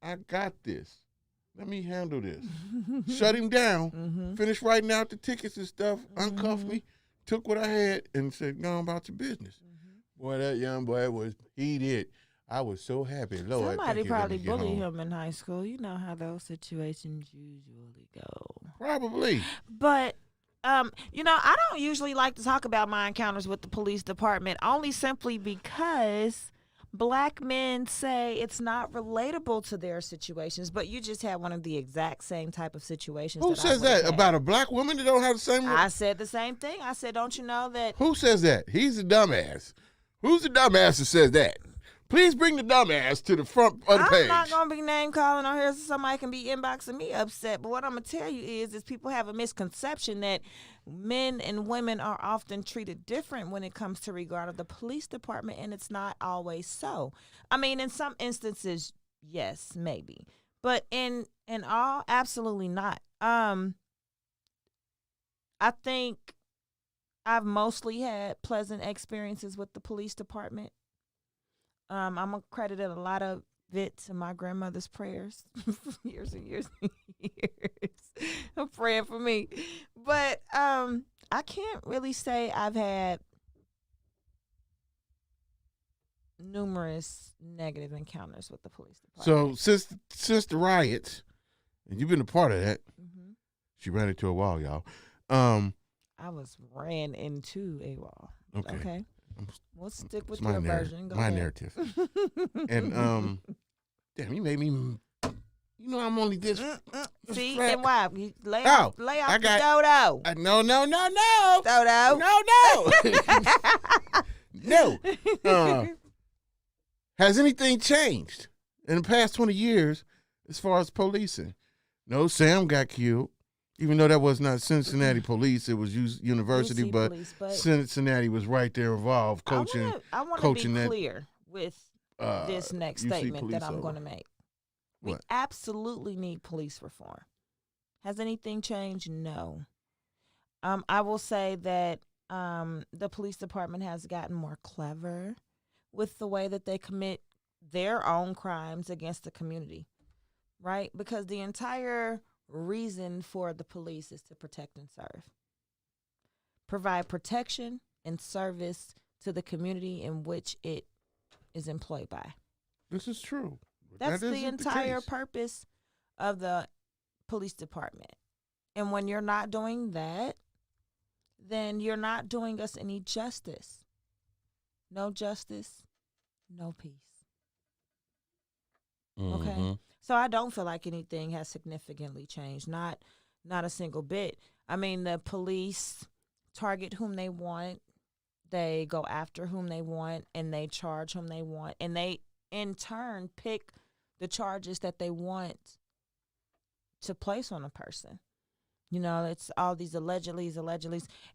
I got this. Let me handle this. Shut him down, finished writing out the tickets and stuff, uncuffed me, took what I had, and said, go on about your business. Boy, that young boy he did. I was so happy. Lord, somebody probably bullied him in high school. You know how those situations usually go. Probably. But, I don't usually like to talk about my encounters with the police department, only simply because Black men say it's not relatable to their situations, but you just had one of the exact same type of situations. Who says that? About a black woman that don't have the same? I said the same thing. I said, don't you know that? Who says that? He's a dumbass. Who's the dumbass that says that? Please bring the dumbass to the front of the page. I'm not going to be name calling on here so somebody can be inboxing me upset. But what I'm going to tell you is people have a misconception that men and women are often treated different when it comes to regard of the police department, and it's not always so. In some instances, yes, maybe. But in all, absolutely not. I think I've mostly had pleasant experiences with the police department. I'm going to credit a lot of it to my grandmother's prayers. Years and years and years of praying for me. But I can't really say I've had numerous negative encounters with the police department. So since the riots, and you've been a part of that, she ran into a wall, y'all. I was ran into a wall. Okay. We'll stick with my your version. Go my ahead. narrative. And damn, you made me. You know I'm only this. See, fat. and why? You lay off the dodo. No. Dodo. No. Has anything changed in the past 20 years as far as policing? No, Sam got killed. Even though that was not Cincinnati police, it was University, but Cincinnati was right there involved coaching. I want to be clear with this next statement that I'm going to make. We absolutely need police reform. Has anything changed? No. I will say that the police department has gotten more clever with the way that they commit their own crimes against the community, right? Because the entire reason for the police is to protect and serve. Provide protection and service to the community in which it is employed by. This is true. That's That the isn't entire case. purpose of the police department. And when you're not doing that, then you're not doing us any justice. No justice, no peace. Okay? Mhm. So I don't feel like anything has significantly changed. Not a single bit. I mean, the police target whom they want. They go after whom they want, and they charge whom they want, and they in turn pick the charges that they want to place on a person. You know, it's all these allegedlys.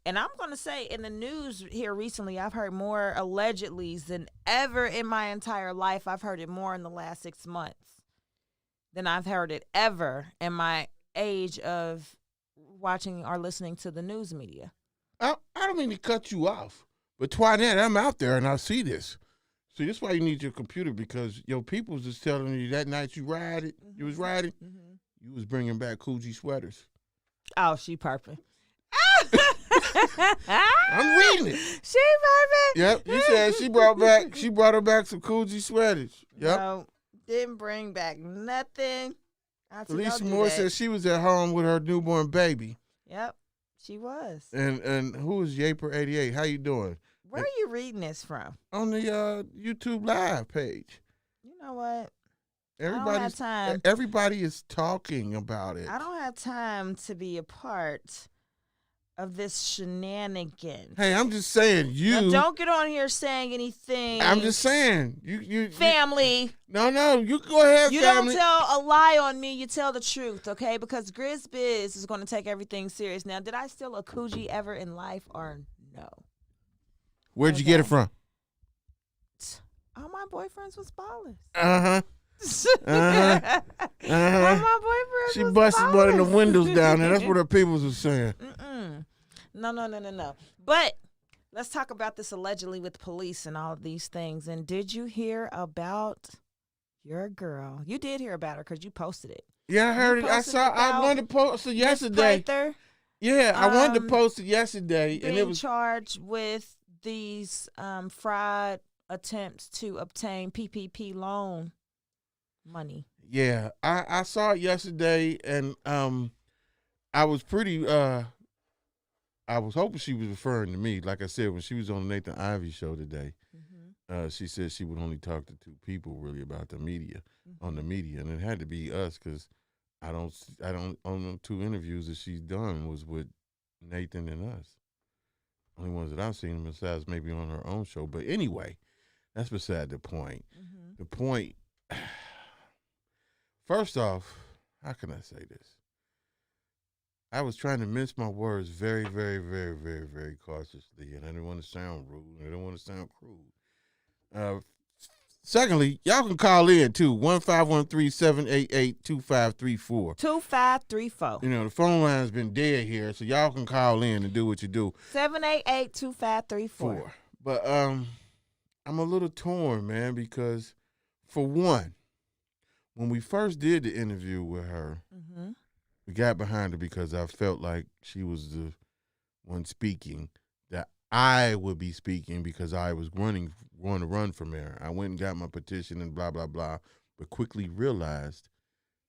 And I'm going to say in the news here recently, I've heard more allegedlys than ever in my entire life. I've heard it more in the last 6 months than I've heard it ever in my age of watching or listening to the news media. I don't mean to cut you off, but Twinette, I'm out there and I see this. See, this is why you need your computer, because your people's just telling you that night you was riding, you was bringing back Coogee sweaters. Oh, she perfect. I'm reading it. She perfect. Yep, you said she brought her back some Coogee sweaters. Yep. No, didn't bring back nothing. Felicia Moore said she was at home with her newborn baby. Yep, she was. And who is Yaper88? How you doing? Where are you reading this from? On the YouTube Live page. You know what? Everybody, I don't have time. Everybody is talking about it. I don't have time to be a part of this shenanigan. Hey, I'm just saying Now, don't get on here saying anything. I'm just saying you family. No, you go ahead. You family. don't tell a lie on me. You tell the truth, okay? Because GRIZZBIZ is going to take everything serious. Now, did I steal a Coogee ever in life or no? Where'd you get it from? All my boyfriends was ballers. Uh-huh. All my boyfriends She was busted ballers. one of the windows down there. That's what her peoples was saying. No. But let's talk about this allegedly with police and all of these things. And did you hear about your girl? You did hear about her because you posted it. Yeah, I heard it. I wanted to post it yesterday. Prather, Yeah, I wanted to post it yesterday, and it was charged with these fraud attempts to obtain PPP loan money. Yeah, I saw it yesterday, and I was pretty. I was hoping she was referring to me. Like I said, when she was on the Nathan Ivey show today, she said she would only talk to two people really about the media on the media, and it had to be us because I don't on the two interviews that she's done was with Nathan and us. Only ones that I've seen besides maybe on her own show. But anyway, that's beside the point. The point. First off, how can I say this? I was trying to mince my words very, very, very, very, very cautiously, and I didn't want to sound rude, and I didn't want to sound crude. Secondly, y'all can call in too, 1-513-788-2534. 2534. You know, the phone line's been dead here, so y'all can call in and do what you do. 788-2534. But I'm a little torn, man, because for one, when we first did the interview with her, we got behind her because I felt like she was the one speaking, that I would be speaking because I was going to run for mayor. I went and got my petition and blah, blah, blah, but quickly realized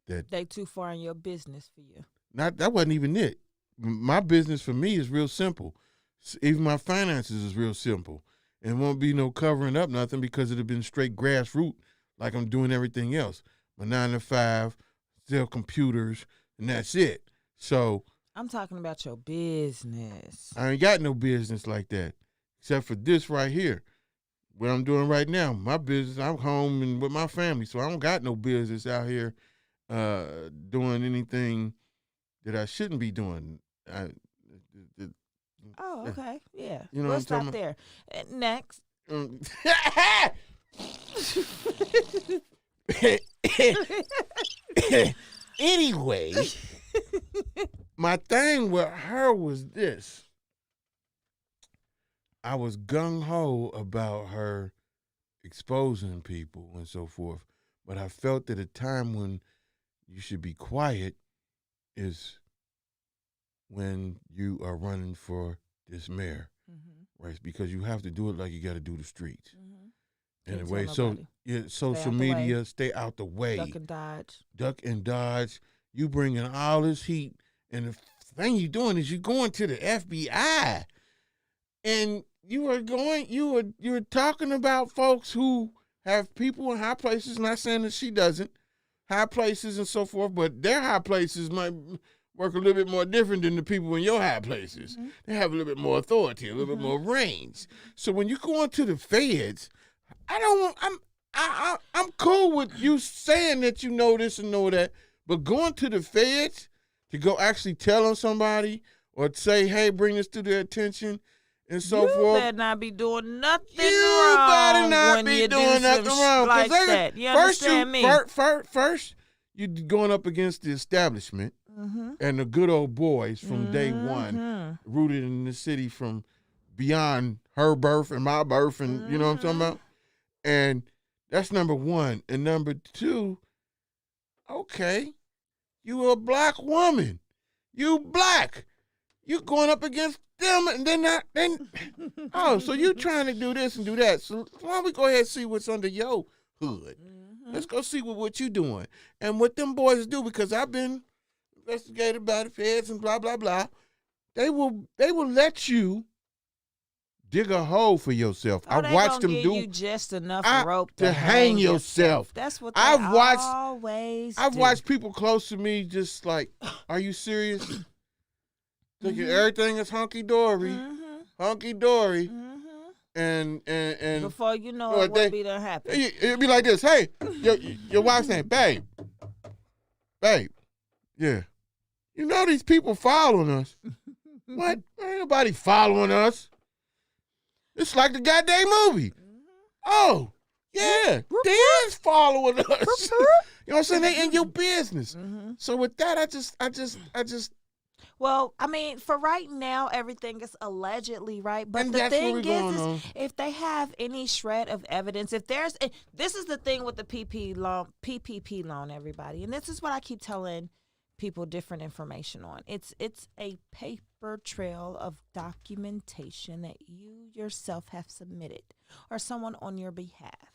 that they too far in your business for you. that wasn't even it. My business for me is real simple. Even my finances is real simple. And won't be no covering up nothing because it have been straight grassroots like I'm doing everything else. My 9 to 5, sell computers, and that's it. So I'm talking about your business. I ain't got no business like that, except for this right here. What I'm doing right now, my business, I'm home and with my family, so I don't got no business out here doing anything that I shouldn't be doing. Oh, okay. Yeah. You know we'll what I'm stop there. Next. Anyway, my thing with her was this. I was gung-ho about her exposing people and so forth, but I felt that a time when you should be quiet is when you are running for this mayor, right? Because you have to do it like you got to do the streets. Can't Anyway, tell so nobody. yeah, social out the way. media, stay out the way. Duck and dodge. Duck and dodge. You bringing all this heat, and the thing you doing is you going to the FBI, and you were talking about folks who have people in high places. Not saying that she doesn't, high places and so forth, but their high places might work a little bit more different than the people in your high places. Mm-hmm. They have a little bit more authority, a little bit more range. So when you go into the feds, I'm cool with you saying that you know this and know that, but going to the feds to go actually tell on somebody or say, hey, bring this to their attention and so you forth. You better not be doing nothing You wrong better not when be you doing do nothing some wrong. like 'Cause that. You understand me? First, you going up against the establishment and the good old boys from day one, rooted in the city from beyond her birth and my birth, and you know what I'm talking about? And that's number one. And number two, okay, you a black woman. You black. You going up against them, and so you trying to do this and do that. So why don't we go ahead and see what's under your hood? Let's go see what you doing and what them boys do, because I've been investigated by the feds and blah blah blah. They will let you dig a hole for yourself. I watched them do you just enough rope to hang yourself. That's what they always I've do. watched people close to me just like, are you serious? Thinking everything is hunky dory, and before you know it, what be done happen. It'd be like this. Hey, your wife saying, babe, yeah, you know these people following us. What? Ain't nobody following us. It's like the goddamn movie. Oh, yeah, they is following us. You know what I'm saying? They in your business. So with that, I just. Well, I mean, for right now, everything is allegedly right. But And the that's thing what we're going is on. if they have any shred of evidence, if there's, this is the thing with the PPP loan, everybody, and this is what I keep telling people different information on. It's a paper trail of documentation that you yourself have submitted, or someone on your behalf,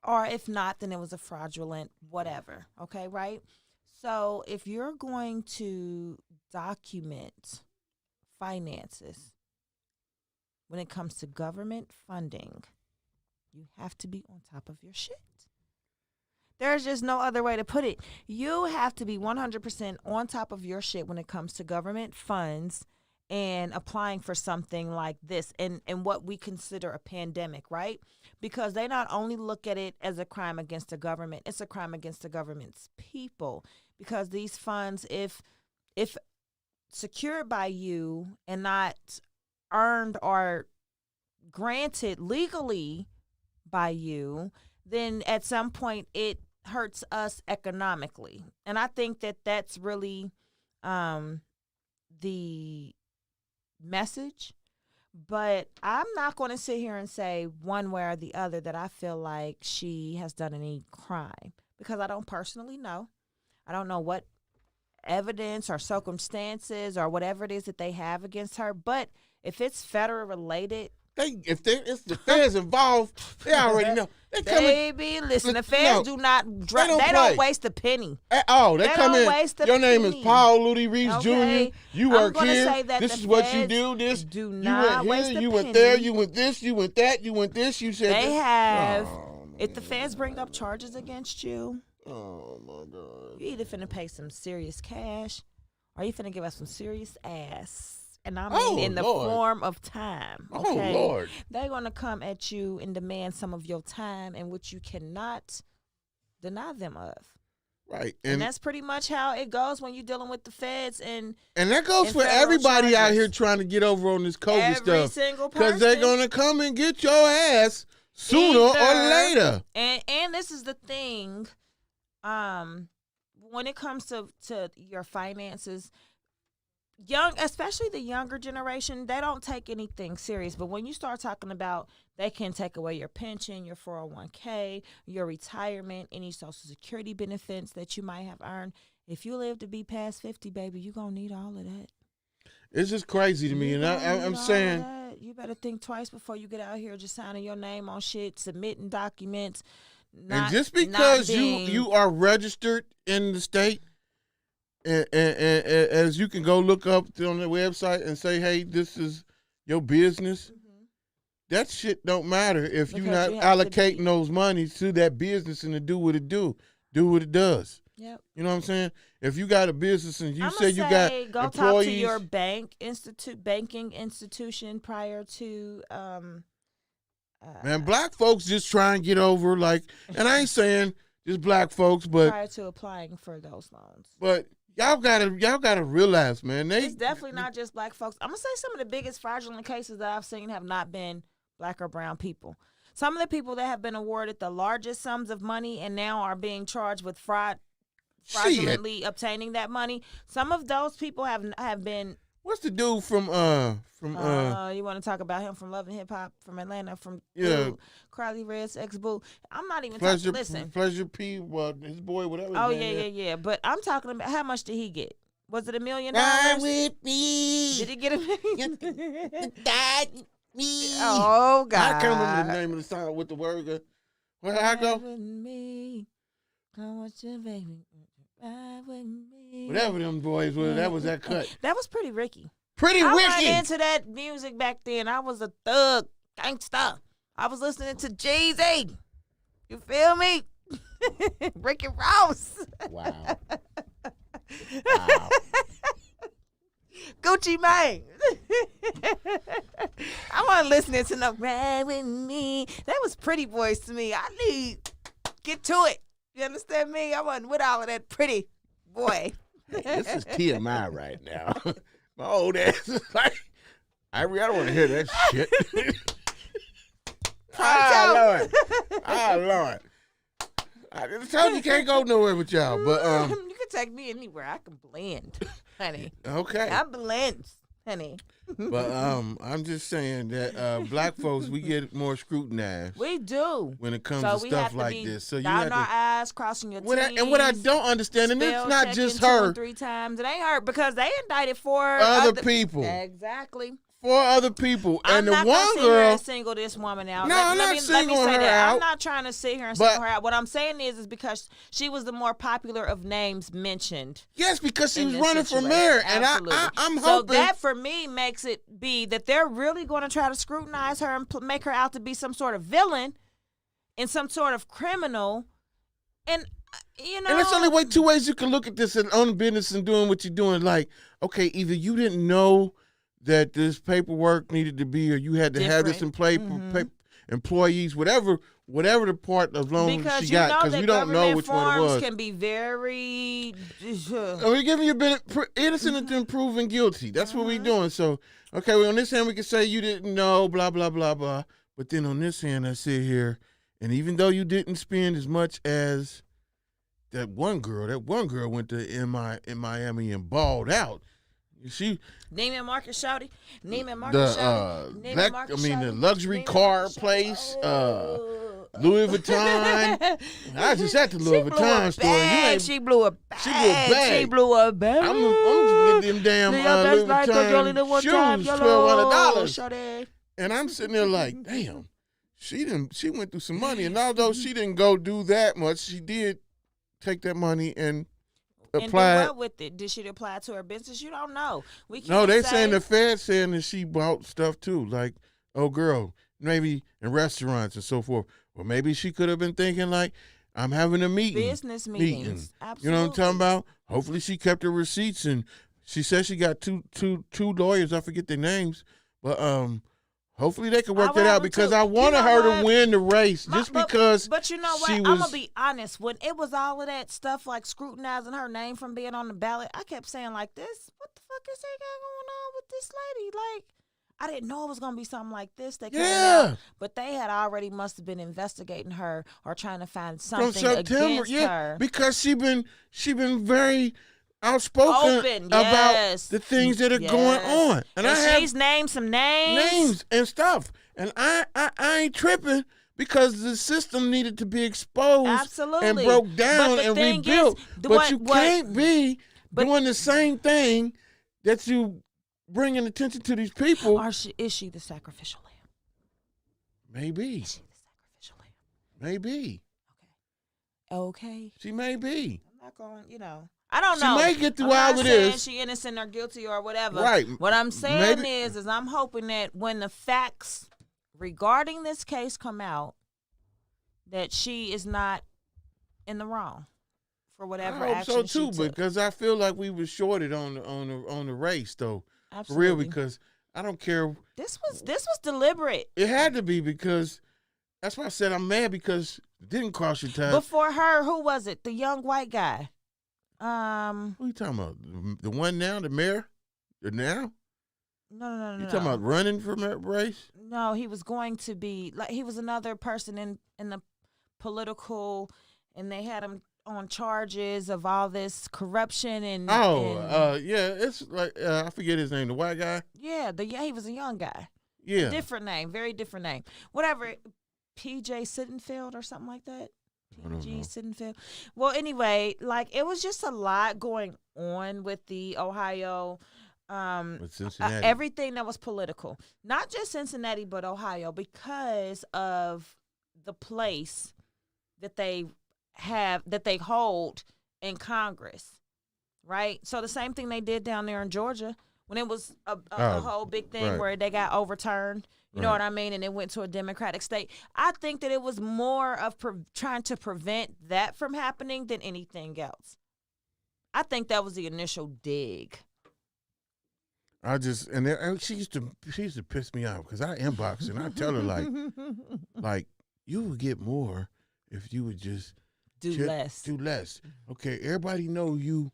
or if not, then it was a fraudulent whatever. Okay, right? So if you're going to document finances when it comes to government funding, you have to be on top of your shit. There's just no other way to put it. You have to be 100% on top of your shit when it comes to government funds and applying for something like this and what we consider a pandemic, right? Because they not only look at it as a crime against the government, it's a crime against the government's people. Because these funds, if secured by you and not earned or granted legally by you, then at some point it hurts us economically. And I think that that's really the message. But I'm not going to sit here and say one way or the other that I feel like she has done any crime, because I don't personally know. I don't know what evidence or circumstances or whatever it is that they have against her. But if it's federal related, If the feds involved, they already know. Baby, listen, the feds do not they don't waste a penny. At all. They come don't in. waste a Your name is penny. Paul Luty Reeves Okay. Jr. You I'm work gonna here. say that This the is what you feds do. This do you not went waste here. a You went penny. there. You went this. You went that. You went this. You said They that. have. Oh, If the feds bring up charges against you, oh my God. you either finna pay some serious cash or you finna give us some serious ass. And I mean Oh, in the Lord. form of time. Okay? Oh, Lord. They're going to come at you and demand some of your time, and which you cannot deny them of. Right. And that's pretty much how it goes when you're dealing with the feds. And that goes and for federal everybody out charges. here trying to get over on this COVID every stuff. single Because person. they're going to come and get your ass sooner or Either- later. And this is the thing. When it comes to your finances, especially the younger generation, they don't take anything serious. But when you start talking about they can take away your pension, your 401k, your retirement, any social security benefits that you might have earned, if you live to be past 50, baby, you're going to need all of that. It's just crazy to me. And I'm saying, You better think twice before you get out here just signing your name on shit, submitting documents. And just because you are registered in the state, and as you can go look up on the website and say, hey, this is your business, that shit don't matter if you're not allocating those monies to that business and to do what it what it does. Yep. You know what I'm saying? If you got a business and you say you got employees, go talk to your banking institution prior to man, black folks just try and get over, like, and I ain't saying just black folks, but prior to applying for those loans. But y'all gotta realize, man, it's definitely not just black folks. I'm gonna say some of the biggest fraudulent cases that I've seen have not been black or brown people. Some of the people that have been awarded the largest sums of money and now are being charged with fraudulently obtaining that money. Some of those people have been. What's the dude from you want to talk about him from Love and Hip Hop from Atlanta from Carly Red's ex-boo. I'm not even talking. Listen, Pleasure P, his boy, whatever. Oh yeah. But I'm talking about how much did he get? Was it $1 million? Ride with me. Did he get $1 million? Me. Oh God! I can't remember the name of the song with the word. Where I go? Ride with me. Come with your baby. Ride with me. Whatever them boys were, that was that cut. That was Pretty Ricky. Pretty I Ricky. wasn't into that music back then. I was a thug, gangsta. I was listening to Jeezy. You feel me? Ricky Ross. Wow. Gucci Mane. I wasn't listening to no Ride with me. That was Pretty Boys to me. I need get to it. You understand me? I wasn't with all of that pretty boy. Hey, this is TMI right now. My old ass is like, I don't want to hear that shit. Lord. Lord. I just told you can't go nowhere with y'all, but you can take me anywhere. I can blend, honey. Okay. I blend, honey. But I'm just saying that black folks, we get more scrutinized. We do when it comes to stuff like this. So you have dotting our eyes, crossing your T's. And what I don't understand, and it's not just her. 2 and 3 times. It ain't her because they indicted 4 other people. Exactly. 4 other people, I'm and the not one gonna sit girl here and single this woman out. No, I'm not singling her that. out. I'm not trying to sit here and single her out. What I'm saying is because she was the more popular of names mentioned. Yes, because she was running for mayor, and I'm hoping. So that for me makes it be that they're really going to try to scrutinize her and make her out to be some sort of villain and some sort of criminal, and you know. And there's only 2 ways you can look at this and own business and doing what you're doing. Like, okay, either you didn't know that this paperwork needed to be, or you had to have this in play, employees, whatever the part of loan because she got, because we don't know which one it was. Can be very. We're giving you innocent until proven guilty. That's what we're doing. So, okay, well, on this hand, we can say you didn't know, blah, blah, blah, blah. But then on this hand, I sit here, and even though you didn't spend as much as that one girl went to Miami and balled out. Neiman Marcus, shouty. Neiman Marcus, the luxury car place, Louis Vuitton. I was just at the Louis Vuitton store. She blew a bag. I'm just getting them damn Louis Vuitton shoes, $1,200. And I'm sitting there like, damn, she went through some money, and although she didn't go do that much, she did take that money and apply. And do what with it? Did she apply it to her business? You don't know. Saying the Fed saying that she bought stuff too. Like, oh girl, maybe in restaurants and so forth. Or maybe she could have been thinking like, I'm having a meeting. Business meetings. Absolutely. You know what I'm talking about? Hopefully she kept her receipts, and she said she got two lawyers. I forget their names, but hopefully they can work that out, because I wanted her to win the race because. But you know what? I'm gonna be honest. When it was all of that stuff like scrutinizing her name from being on the ballot, I kept saying like this. What the fuck is that going on with this lady? Like, I didn't know it was gonna be something like this. That came out, but they had already must have been investigating her or trying to find something against her, because she been very outspoken about the things that are going on, and she's named some names and stuff, and I ain't tripping, because the system needed to be exposed and broke down and rebuilt. But you can't be doing the same thing that you bringing attention to these people. Or is she the sacrificial lamb? Maybe. Is she the sacrificial lamb? Maybe. Okay. She may be. I'm not going, I don't know. She may get through I'm all not of saying this. she innocent or guilty or whatever. Right. What I'm saying Maybe. is I'm hoping that when the facts regarding this case come out, that she is not in the wrong for whatever I hope action so she too, took. because I feel like we were shorted on the race though. Absolutely. For real, because I don't care. This was deliberate. It had to be, because that's why I said I'm mad, because it didn't cross your time. Before her, who was it? The young white guy. Who you talking about? The one now, the mayor? The now? No. You talking about running for race? No, he was going to be he was another person in the political, and they had him on charges of all this corruption and yeah, it's like I forget his name, the white guy. Yeah, he was a young guy. Yeah, different name, very different name. Whatever, PJ Sittenfeld or something like that. PG Sittenfeld. Well, anyway, it was just a lot going on with the Ohio. With Cincinnati. Everything that was political, not just Cincinnati, but Ohio, because of the place that they hold in Congress, right? So the same thing they did down there in Georgia when it was a whole big thing right. where they got overturned. You know Right. what I mean? And it went to a Democratic state. I think that it was more of trying to prevent that from happening than anything else. I think that was the initial dig. She used to piss me off, because I inbox and I tell her like you would get more if you would just Do less. Do less. Okay, everybody know you.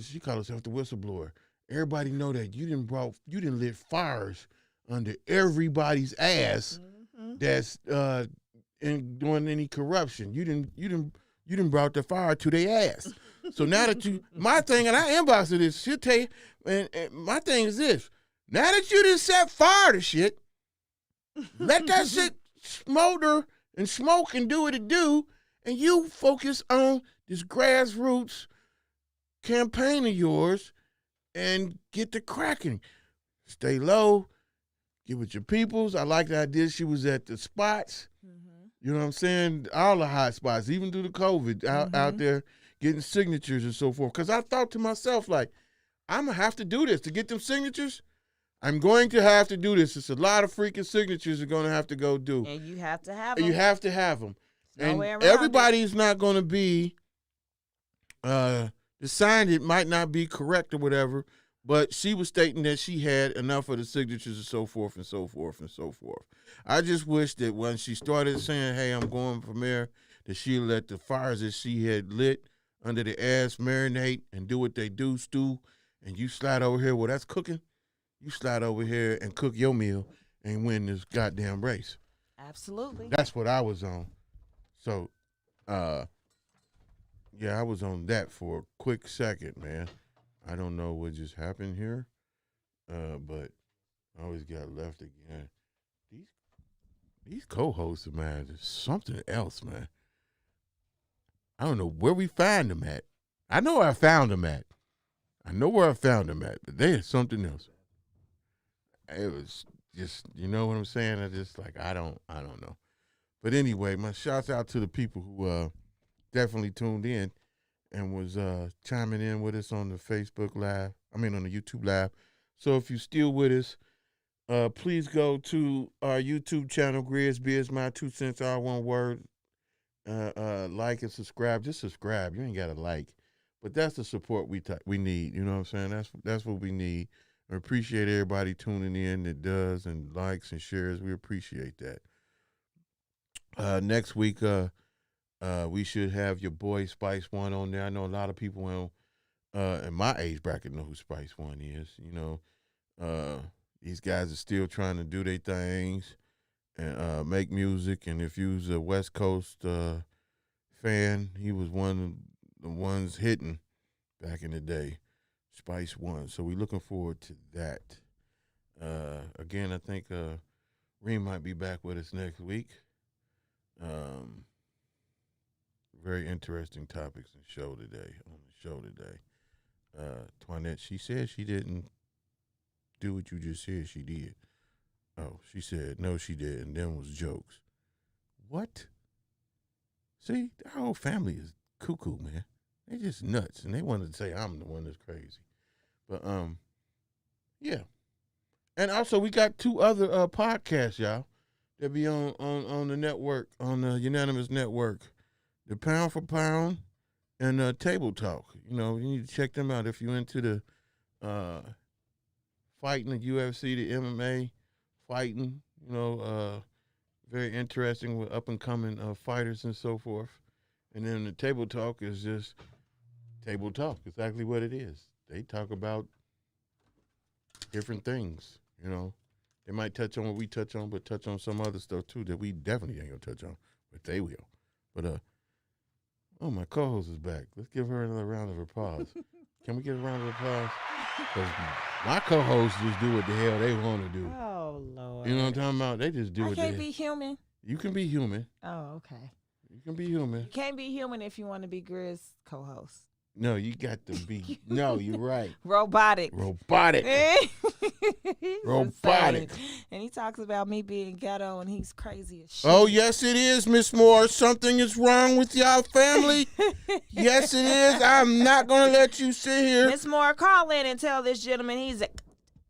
She called herself the whistleblower. Everybody know that you didn't lit fires under everybody's ass. That's doing any corruption. You didn't brought the fire to their ass. So now that my thing, and I inboxed her this, she'll tell you, and my thing is this: now that you done set fire to shit, let that shit smolder and smoke and do what it do, and you focus on this grassroots campaign of yours and get to cracking. Stay low, get with your peoples. I like the idea she was at the spots. You know what I'm saying? All the hot spots, even through the COVID, out there getting signatures and so forth. Because I thought to myself, like, I'm going to have to do this to get them signatures. I'm going to have to do this. It's a lot of freaking signatures you're going to have to go do. And you have to have them. You have to have them. No And way around everybody's not going to be, the sign, it might not be correct or whatever, but she was stating that she had enough of the signatures and so forth and so forth and so forth. I just wish that when she started saying, hey, I'm going for mayor, that she let the fires that she had lit under the ass marinate and do what they do, stew, and you slide over here, well, that's cooking. You slide over here and cook your meal and win this goddamn race. Absolutely. That's what I was on. So, yeah, I was on that for a quick second, man. I don't know what just happened here, but I always got left again. These co-hosts, man, is something else, man. I don't know where we find them at. I know where I found them at, but they are something else. It was just, you know what I'm saying? I don't know. But anyway, my shouts out to the people who definitely tuned in and was chiming in with us on the Facebook Live. On the YouTube Live. So if you're still with us, please go to our YouTube channel, GRIZZBIZMY2SENSE, all one word. Like and subscribe. Just subscribe. You ain't got to like. But that's the support we need. You know what I'm saying? That's what we need. I appreciate everybody tuning in that does and likes and shares. We appreciate that. Next week, we should have your boy Spice One on there. I know a lot of people in my age bracket know who Spice One is. You know, these guys are still trying to do their things and make music. And if you was a West Coast fan, he was one of the ones hitting back in the day. Spice One. So we're looking forward to that. Again, I think Reem might be back with us next week. Very interesting topics on the show today. Toinette, she said she didn't do what you just said she did. Oh, she said, no, she did, and then was jokes. What? See, our whole family is cuckoo, man. They just nuts, and they wanted to say I'm the one that's crazy. But, yeah. And also, we got 2 other podcasts, y'all, that be on the network, on the Unanimous network. The Pound for Pound and Table Talk. You know, you need to check them out if you're into the fighting, the UFC, the MMA, fighting, you know, very interesting with up-and-coming fighters and so forth. And then the Table Talk is just table talk, exactly what it is. They talk about different things, you know. They might touch on what we touch on, but touch on some other stuff, too, that we definitely ain't going to touch on, but they will. But, oh, my co-host is back. Let's give her another round of applause. Can we get a round of applause? Because my co-hosts just do what the hell they want to do. Oh, Lord. You know what I'm talking about? They just do I what they... can't be human. You can be human. Oh, okay. You can be human. You can't be human if you want to be Grizz co-host. No, you got to be... No, you're right. Robotic. Robotic. He's Robotic. insane. And he talks about me being ghetto and he's crazy as shit. Oh, yes, it is, Miss Moore. Something is wrong with y'all family. Yes, it is. I'm not going to let you sit here. Miss Moore, call in and tell this gentleman he's a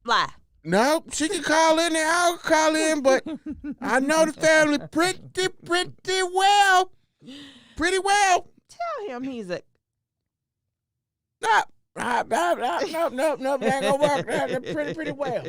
lie. No, she can call in and I'll call in, but I know the family pretty well. Pretty well. Tell him he's a... No, that ain't gonna work. Pretty well.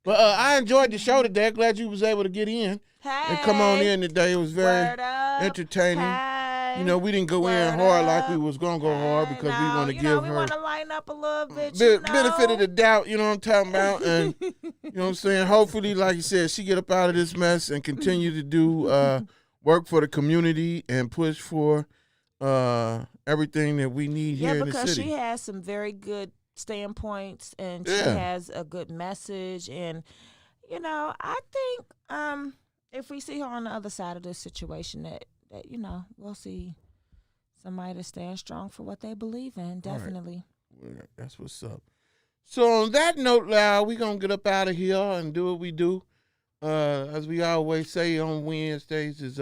But I enjoyed the show today. Glad you was able to get in and come on in today. It was very entertaining. Hey. You know, we didn't go in hard like we was gonna go hard because we want to give we her want to line up a little bit. benefit of the doubt. You know what I'm talking about? And you know what I'm saying. Hopefully, like you said, she get up out of this mess and continue to do work for the community and push for everything that we need here in the city. Yeah, because she has some very good standpoints and she has a good message. And, you know, I think if we see her on the other side of this situation that you know, we'll see somebody that stands strong for what they believe in, definitely. Right. That's what's up. So on that note, Lau, we going to get up out of here and do what we do. As we always say on Wednesdays is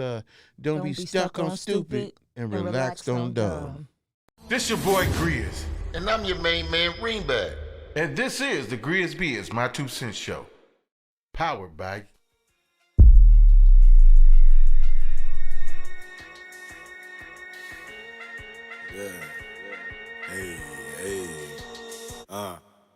don't be stuck on stupid and relaxed on dumb. This your boy Grizz. And I'm your main man, Greenback. And this is the GRIZZBIZMY2SENSE Show. Powered by...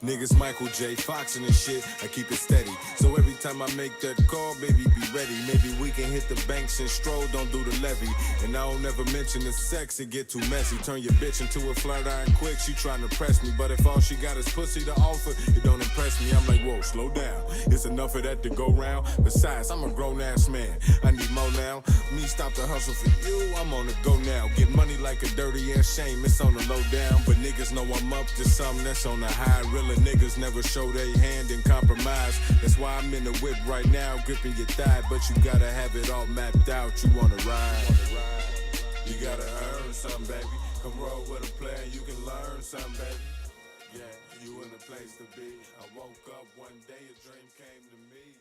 Niggas Michael J. Fox and shit, I keep it steady. So every time I make that call, baby, be ready. Maybe we can hit the banks and stroll, don't do the levy. And I don't never mention the sex, it get too messy. Turn your bitch into a flirt iron quick, she tryna press me. But if all she got is pussy to offer, it don't impress me. I'm like, whoa, slow down. It's enough of that to go round. Besides, I'm a grown-ass man, I need more now. Me stop the hustle for you, I'm on the go now. Get money like a dirty ass shame, it's on the low down. But niggas know I'm up to something that's on the high. Realer niggas never show their hand and compromise. That's why I'm in the whip right now, gripping your thigh. But you gotta have it all mapped out, you wanna ride. You gotta earn something, baby. Come roll with a player, you can learn something, baby. Yeah, you in a place to be. I woke up one day, a dream came to me.